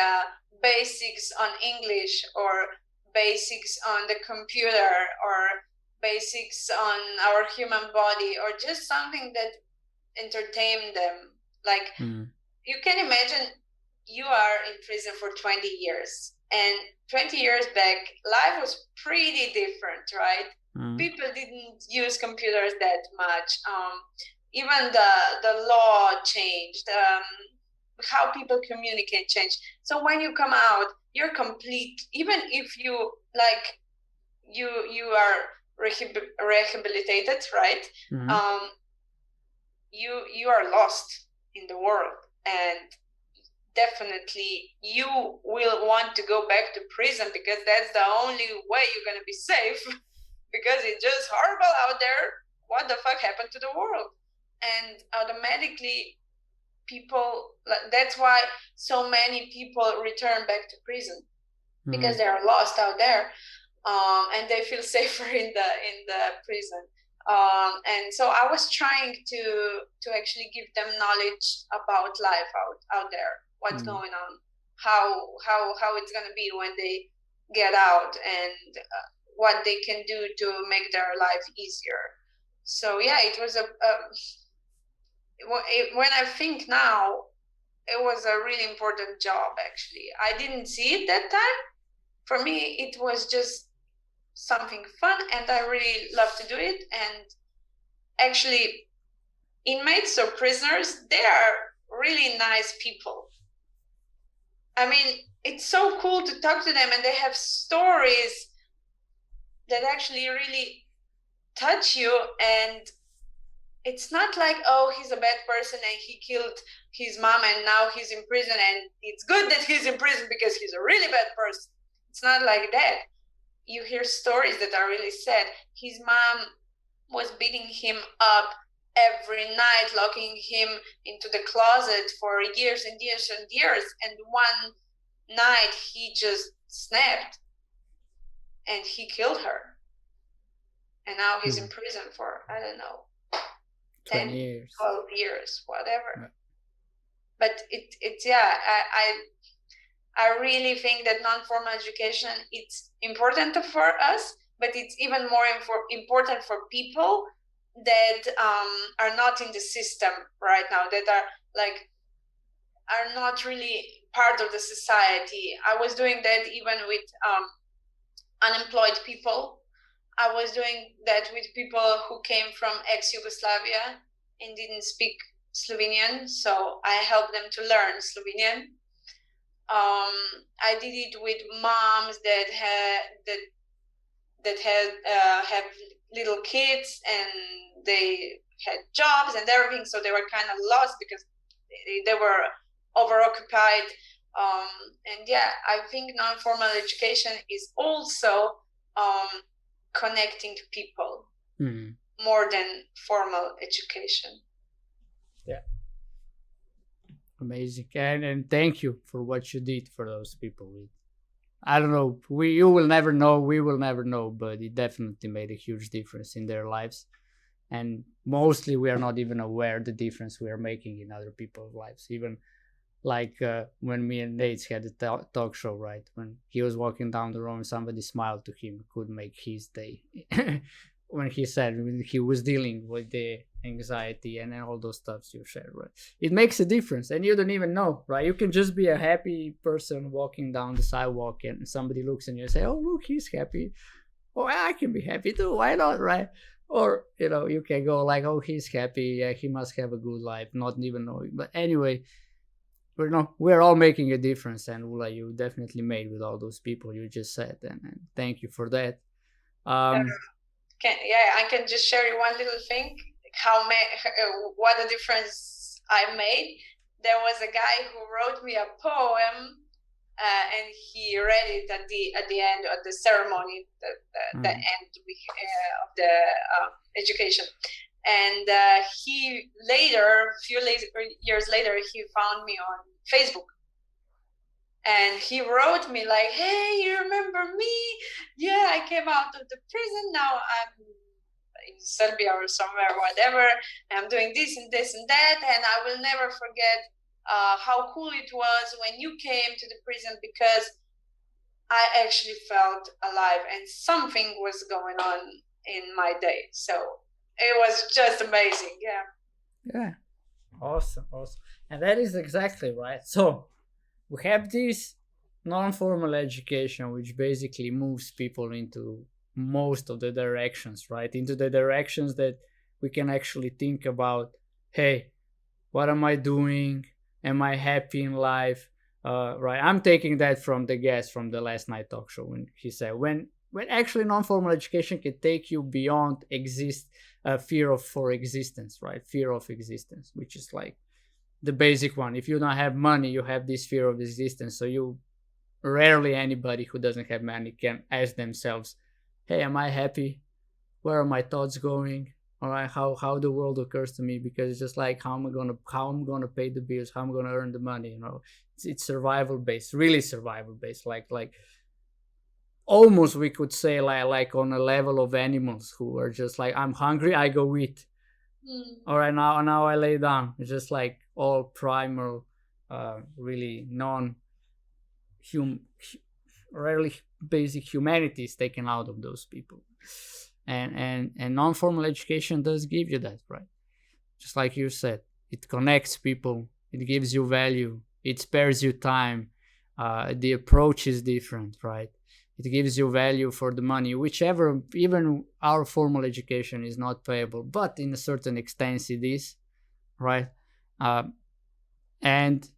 basics on English, or basics on the computer, or basics on our human body, or just something that entertain them. Like, you can imagine you are in prison for 20 years, and 20 years back life was pretty different, right? People didn't use computers that much. Even the law changed, how people communicate changed. So when you come out, you're complete. Even if you you are rehabilitated, right? You are lost in the world, and definitely you will want to go back to prison, because that's the only way you're going to be safe, because it's just horrible out there. What the fuck happened to the world? And automatically people, that's why so many people return back to prison, because they are lost out there, and they feel safer in the prison. And so I was trying to actually give them knowledge about life out there, what's going on, how it's going to be when they get out, and what they can do to make their life easier. So yeah, it was when I think now, it was a really important job. Actually, I didn't see it that time. For me, it was just something fun, and I really love to do it. And actually, inmates or prisoners, they are really nice people. I mean, it's so cool to talk to them, and they have stories that actually really touch you. And it's not like, oh, he's a bad person and he killed his mom and now he's in prison, and it's good that he's in prison because he's a really bad person. It's not like that. You hear stories that are really sad. His mom was beating him up every night, locking him into the closet for years and years and years. And one night he just snapped and he killed her. And now he's in prison for, I don't know, 10 years. 12 years, whatever. Yeah. But it's yeah, I really think that non-formal education, it's important for us, but it's even more important for people that are not in the system right now, that are not really part of the society. I was doing that even with unemployed people. I was doing that with people who came from ex-Yugoslavia and didn't speak Slovenian, so I helped them to learn Slovenian. I did it with moms that have little kids, and they had jobs and everything, so they were kind of lost because they were overoccupied. And yeah, I think non-formal education is also connecting to people more than formal education. Yeah. Amazing. And thank you for what you did for those people. I don't know, you will never know, we will never know, but it definitely made a huge difference in their lives. And mostly we are not even aware the difference we are making in other people's lives. Even like when me and Nejc had a talk show, right? When he was walking down the road and somebody smiled to him, could make his day. When he said he was dealing with the anxiety and all those stuffs you shared, right? It makes a difference, and you don't even know, right? You can just be a happy person walking down the sidewalk, and somebody looks at you and say, "Oh, look, he's happy. Oh, I can be happy too. Why not, right?" Or you can go like, "Oh, he's happy. Yeah, he must have a good life," not even knowing. But anyway, we're all making a difference, and Ula, you definitely made with all those people you just said, and thank you for that. I can just share you one little thing, what a difference I made. There was a guy who wrote me a poem, and he read it at the end of the ceremony, the end of the education. And he later, years later, he found me on Facebook. And he wrote me like, "Hey, you remember me? Yeah, I came out of the prison. Now I'm in Serbia or somewhere, whatever. I'm doing this and this and that. And I will never forget how cool it was when you came to the prison, because I actually felt alive and something was going on in my day." So it was just amazing. Yeah. Awesome. And that is exactly right. So we have this non-formal education, which basically moves people into most of the directions, right? Into the directions that we can actually think about, hey, what am I doing? Am I happy in life? Right. I'm taking that from the guest from the last night talk show, when he said, when actually non-formal education can take you beyond fear for existence, right? Fear of existence, which is like the basic one. If you don't have money, you have this fear of existence. So rarely anybody who doesn't have money can ask themselves, hey, am I happy? Where are my thoughts going? All right, how the world occurs to me, because it's just like how I'm gonna pay the bills, how I'm gonna earn the money. It's survival based, really survival based. Like almost we could say like on a level of animals who are just like, I'm hungry, I go eat. All right, now I lay down. It's just like all primal, really rarely basic humanity is taken out of those people. And non-formal education does give you that, right? Just like you said, it connects people, it gives you value, it spares you time, the approach is different, right? It gives you value for the money, whichever, even our formal education is not payable, but in a certain extent it is. right? And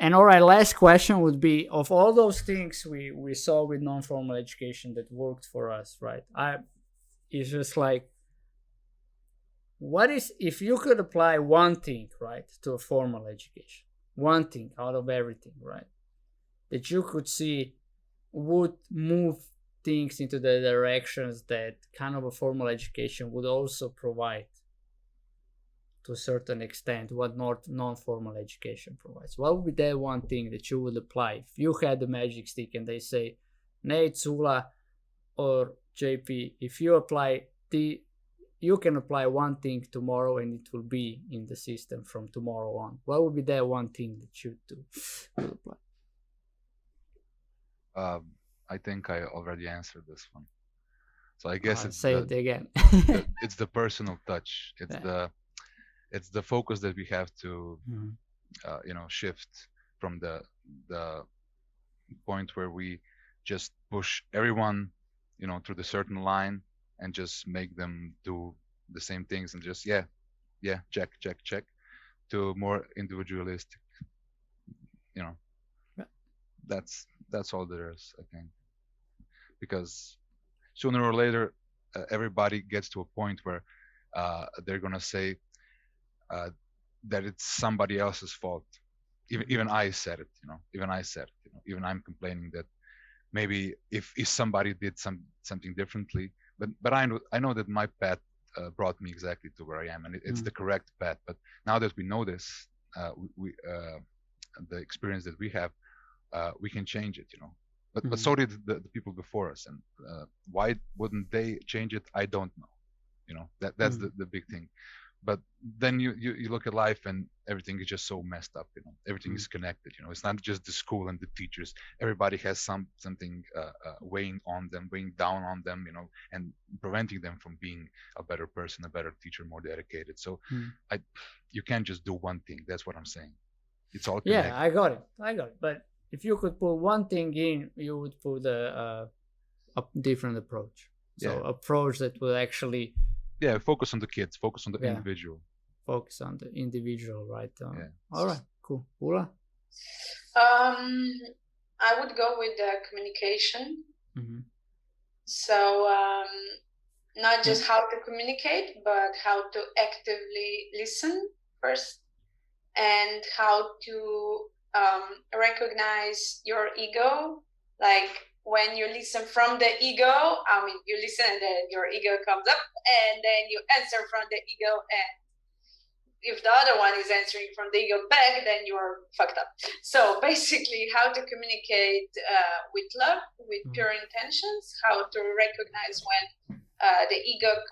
all right, last question would be, of all those things we saw with non-formal education that worked for us, right? It's just like, what is, if you could apply one thing, right, to a formal education, one thing out of everything, right, that you could see would move things into the directions that kind of a formal education would also provide to a certain extent what non-formal education provides, what would be that one thing that you would apply if you had the magic stick and they say, Nejc, Ula, or JP, if you apply you can apply one thing tomorrow and it will be in the system from tomorrow on, what would be that one thing that you will apply? I think I already answered this one. So I guess it's say it again. it's the personal touch. It's the focus that we have to shift from the point where we just push everyone through the certain line and just make them do the same things and just check, to more individualistic. That's all there is, I think, because sooner or later everybody gets to a point where they're gonna say that it's somebody else's fault. Even I said it, even I'm complaining that maybe if somebody did something differently, but I know that my path brought me exactly to where I am, and it's the correct path. But now that we know this, we the experience that we have, we can change it, but so did the people before us, and why wouldn't they change it? I don't know. That's the big thing. But then you look at life and everything is just so messed up. Everything is connected. It's not just the school and the teachers. Everybody has something weighing down on them, and preventing them from being a better person, a better teacher, more dedicated. So you can't just do one thing. That's what I'm saying. It's all connected. Yeah, I got it. But if you could put one thing in, you would put a different approach. So approach that will actually focus on the kids, focus on the individual. Focus on the individual, right? All right, cool. Ula? I would go with the communication. So not just how to communicate, but how to actively listen first, and how to recognize your ego. Like, when you listen from the ego, you listen and then your ego comes up, and then you answer from the ego, and if the other one is answering from the ego back, then you're fucked up. So basically, how to communicate with love, with pure intentions, how to recognize when the ego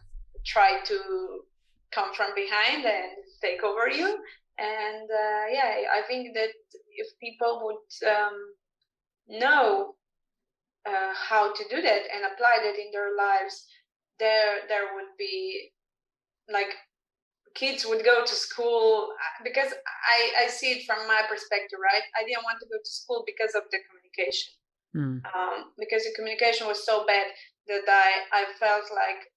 try to come from behind and take over you. And I think that if people would know how to do that and apply that in their lives, there would be, like, kids would go to school, because I see it from my perspective, right? I didn't want to go to school because of the communication, because the communication was so bad that I felt like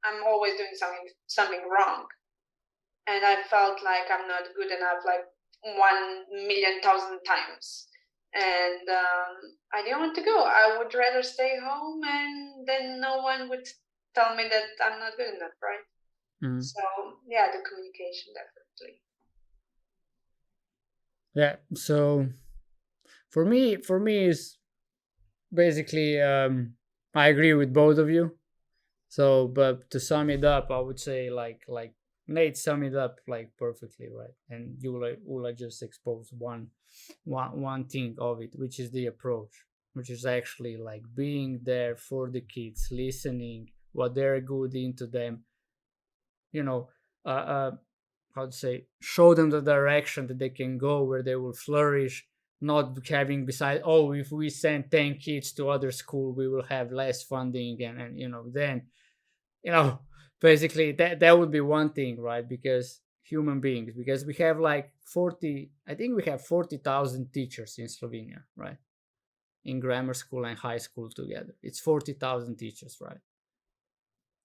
I'm always doing something wrong, and I felt like I'm not good enough, like 1,000,000 times. And I didn't want to go. I would rather stay home, and then no one would tell me that I'm not good enough, right? So the communication, definitely. Yeah. So for me is basically I agree with both of you. So, but to sum it up, I would say like Nejc summed it up like perfectly, right? And Ula just exposed one thing of it, which is the approach, which is actually like being there for the kids, listening what they're good into them, how to say, show them the direction that they can go, where they will flourish, not having beside, if we send 10 kids to other school, we will have less funding, and then basically that would be one thing, right? Because human beings, because we have like 40,000 teachers in Slovenia, right? In grammar school and high school together, it's 40,000 teachers, right?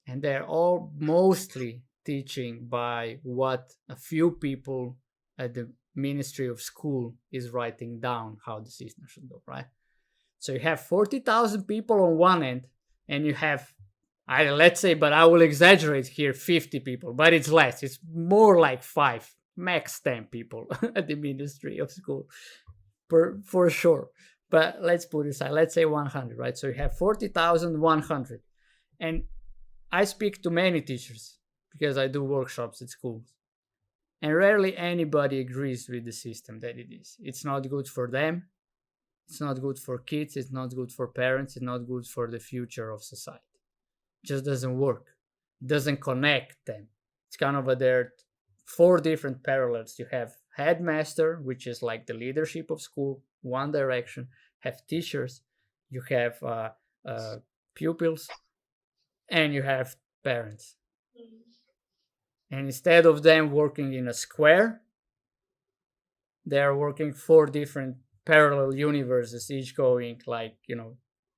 And they're all mostly teaching by what a few people at the Ministry of School is writing down how the system should go, right? So you have 40,000 people on one end, and you have, let's say, but I will exaggerate here, 50 people, but it's less. It's more like 5, max 10 people at the Ministry of School, for sure. But let's put it aside. Let's say 100, right? So you have 40,100. And I speak to many teachers because I do workshops at schools. And rarely anybody agrees with the system that it is. It's not good for them. It's not good for kids. It's not good for parents. It's not good for the future of society. It just doesn't work. It doesn't connect them. It's kind of there are 4 different parallels. You have headmaster, which is like the leadership of school, one direction. Have teachers. You have pupils. And you have parents. And instead of them working in a square, they are working 4 different parallel universes, each going like,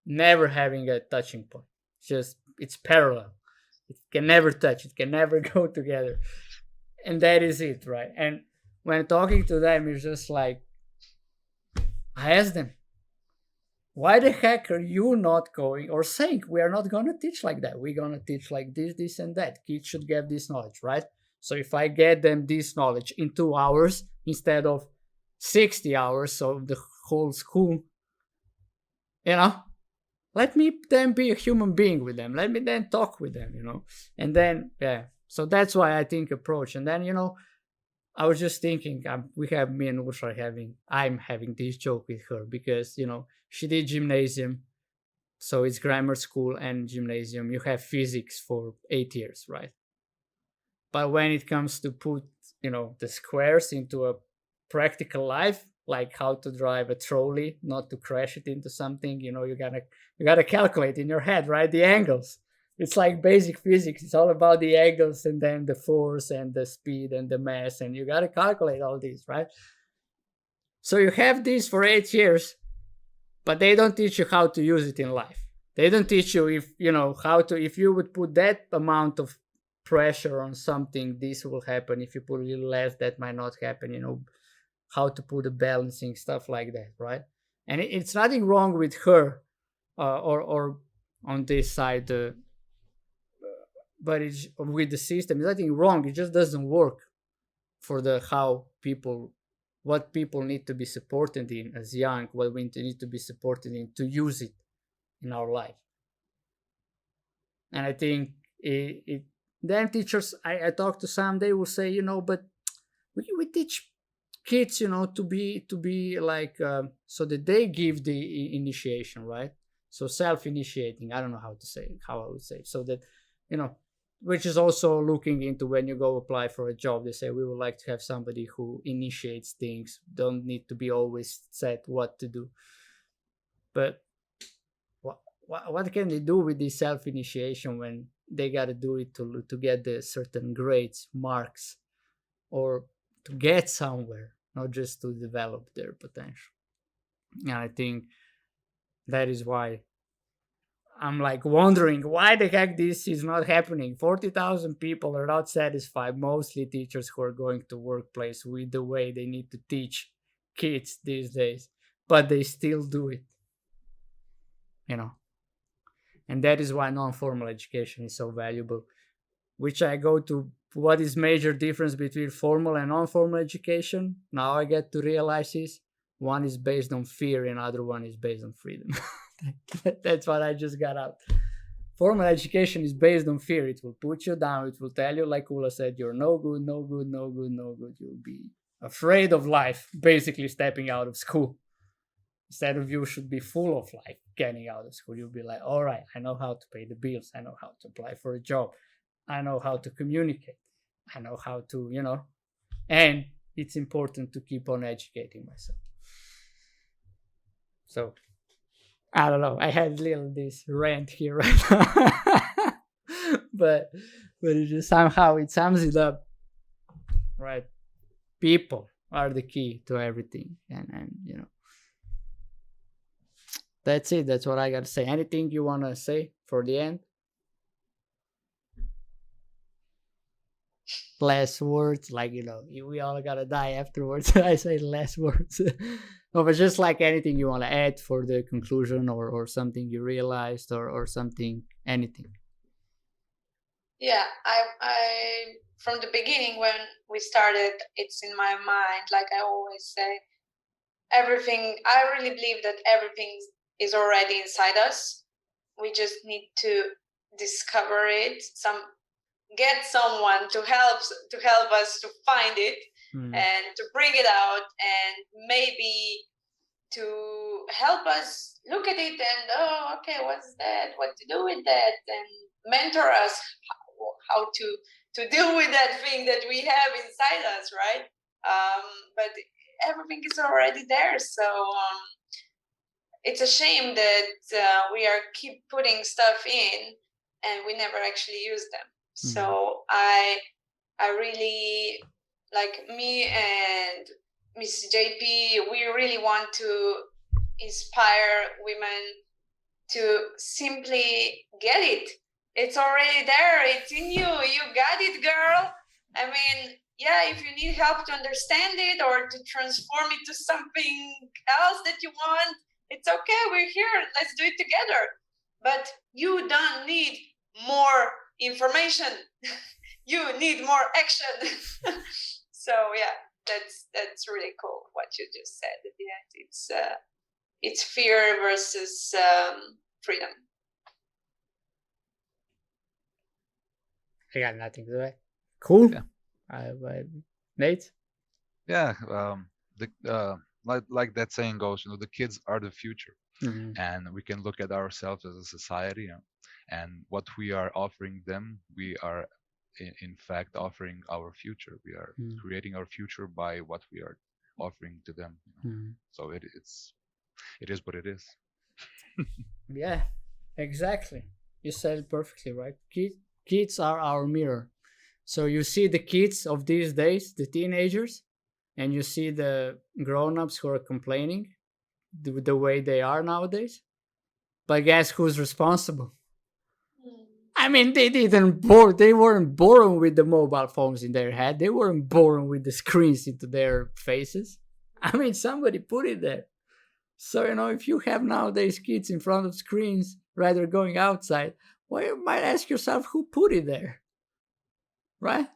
never having a touching point. It's parallel. It can never touch. It can never go together. And that is it, right? And when talking to them, it's just like, I ask them, why the heck are you not going or saying we are not going to teach like that? We're going to teach like this, and that. Kids should get this knowledge, right? So if I get them this knowledge in 2 hours instead of 60 hours of the whole school, let me then be a human being with them. Let me then talk with them, And then, so that's why I think approach. And then, I was just thinking, me and Usha I'm having this joke with her because, she did gymnasium. So it's grammar school and gymnasium. You have physics for 8 years, right? But when it comes to put, the squares into a practical life, like how to drive a trolley, not to crash it into something, you gotta calculate in your head, right? The angles. It's like basic physics. It's all about the angles and then the force and the speed and the mass, and you gotta calculate all these, right? So you have this for 8 years, but they don't teach you how to use it in life. They don't teach you if you would put that amount of pressure on something, this will happen. If you put a little less, that might not happen, how to put a balancing, stuff like that, right? And it's nothing wrong with her or on this side, but it's with the system. There's nothing wrong. It just doesn't work for what people need to be supported in as young, what we need to be supported in to use it in our life. And I think then teachers, I talk to some, they will say, but we teach kids, to be like, so that they give the initiation, right? So self-initiating, I don't know how I would say it. So that, which is also looking into when you go apply for a job, they say, we would like to have somebody who initiates things, don't need to be always said what to do. But what can they do with this self-initiation when they got to do it to get the certain grades, marks, or to get somewhere, not just to develop their potential? And I think that is why I'm like wondering why the heck this is not happening. 40,000 people are not satisfied, mostly teachers who are going to workplace with the way they need to teach kids these days, but they still do it, And that is why non-formal education is so valuable, which I go to what is major difference between formal and non-formal education. Now I get to realize is one is based on fear and other one is based on freedom. That's what I just got out. Formal education is based on fear. It will put you down. It will tell you, like Ula said, you're no good, no good, no good, no good. You'll be afraid of life, basically stepping out of school. Instead of you should be full of life getting out of school. You'll be like, all right, I know how to pay the bills. I know how to apply for a job. I know how to communicate. I know how to, and it's important to keep on educating myself. So, I don't know. I had this rant here right now. but it just somehow it sums it up. Right. People are the key to everything. And that's it. That's what I got to say. Anything you want to say for the end? less words, like, we all gotta die afterwards. I say less words. No, but just like anything you want to add for the conclusion, or something you realized, or something, anything. Yeah, I from the beginning when we started, it's in my mind, like I always say, everything, I really believe that everything is already inside us. We just need to discover it, get someone to help us to find it, and to bring it out, and maybe to help us look at it and, okay, what's that, what to do with that, and mentor us how to deal with that thing that we have inside us, right? But everything is already there, so it's a shame that we are keep putting stuff in and we never actually use them. So I really, like, me and Miss JP, we really want to inspire women to simply get it. It's already there. It's in you. You got it, girl. I mean, yeah, if you need help to understand it or to transform it to something else that you want, it's okay. We're here. Let's do it together. But you don't need more information. You need more action. So yeah, that's really cool what you just said at the end. It's fear versus freedom. I got nothing to say. Cool. Yeah. Nejc? Yeah. Like that saying goes, the kids are the future, and we can look at ourselves as a society, and what we are offering them, we are in fact offering our future. We are creating our future by what we are offering to them. So it is what it is. Yeah, exactly. You said it perfectly, right? Kids are our mirror. So you see the kids of these days, the teenagers, and you see the grown-ups who are complaining the way they are nowadays. But guess who's responsible? I mean, they weren't born with the mobile phones in their head. They weren't born with the screens into their faces. I mean, somebody put it there. So, if you have nowadays kids in front of screens rather going outside, well, you might ask yourself, who put it there? Right?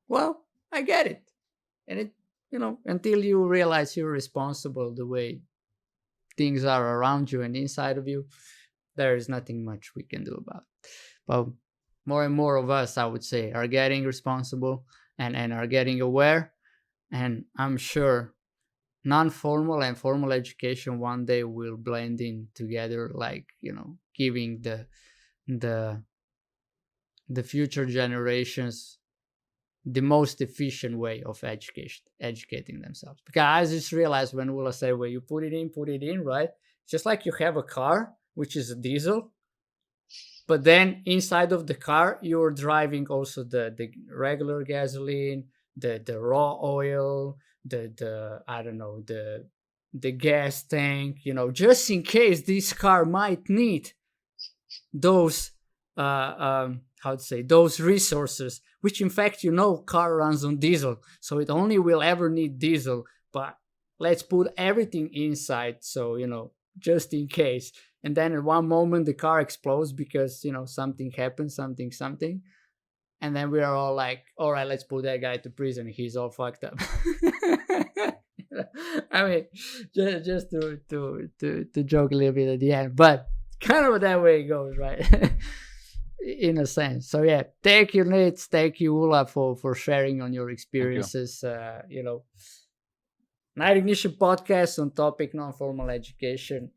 Well, I get it. And it, until you realize you're responsible the way things are around you and inside of you, there is nothing much we can do about it. But more and more of us, I would say, are getting responsible and are getting aware. And I'm sure non-formal and formal education one day will blend in together, like, giving the future generations the most efficient way of educating themselves. Because I just realized when Willa said, well, you put it in, right? Just like you have a car, which is a diesel, but then inside of the car, you're driving also the regular gasoline, the raw oil, the I don't know, the gas tank, just in case this car might need those those resources, which in fact, car runs on diesel, so it only will ever need diesel, but let's put everything inside, so just in case. And then at one moment the car explodes because something happens, something, and then we are all like, all right, let's put that guy to prison, he's all fucked up. I mean, just to joke a little bit at the end, but kind of that way it goes, right? In a sense. So yeah, thank you, Nejc, thank you, Ula, for sharing on your experiences. Night Ignition podcast on topic non-formal education.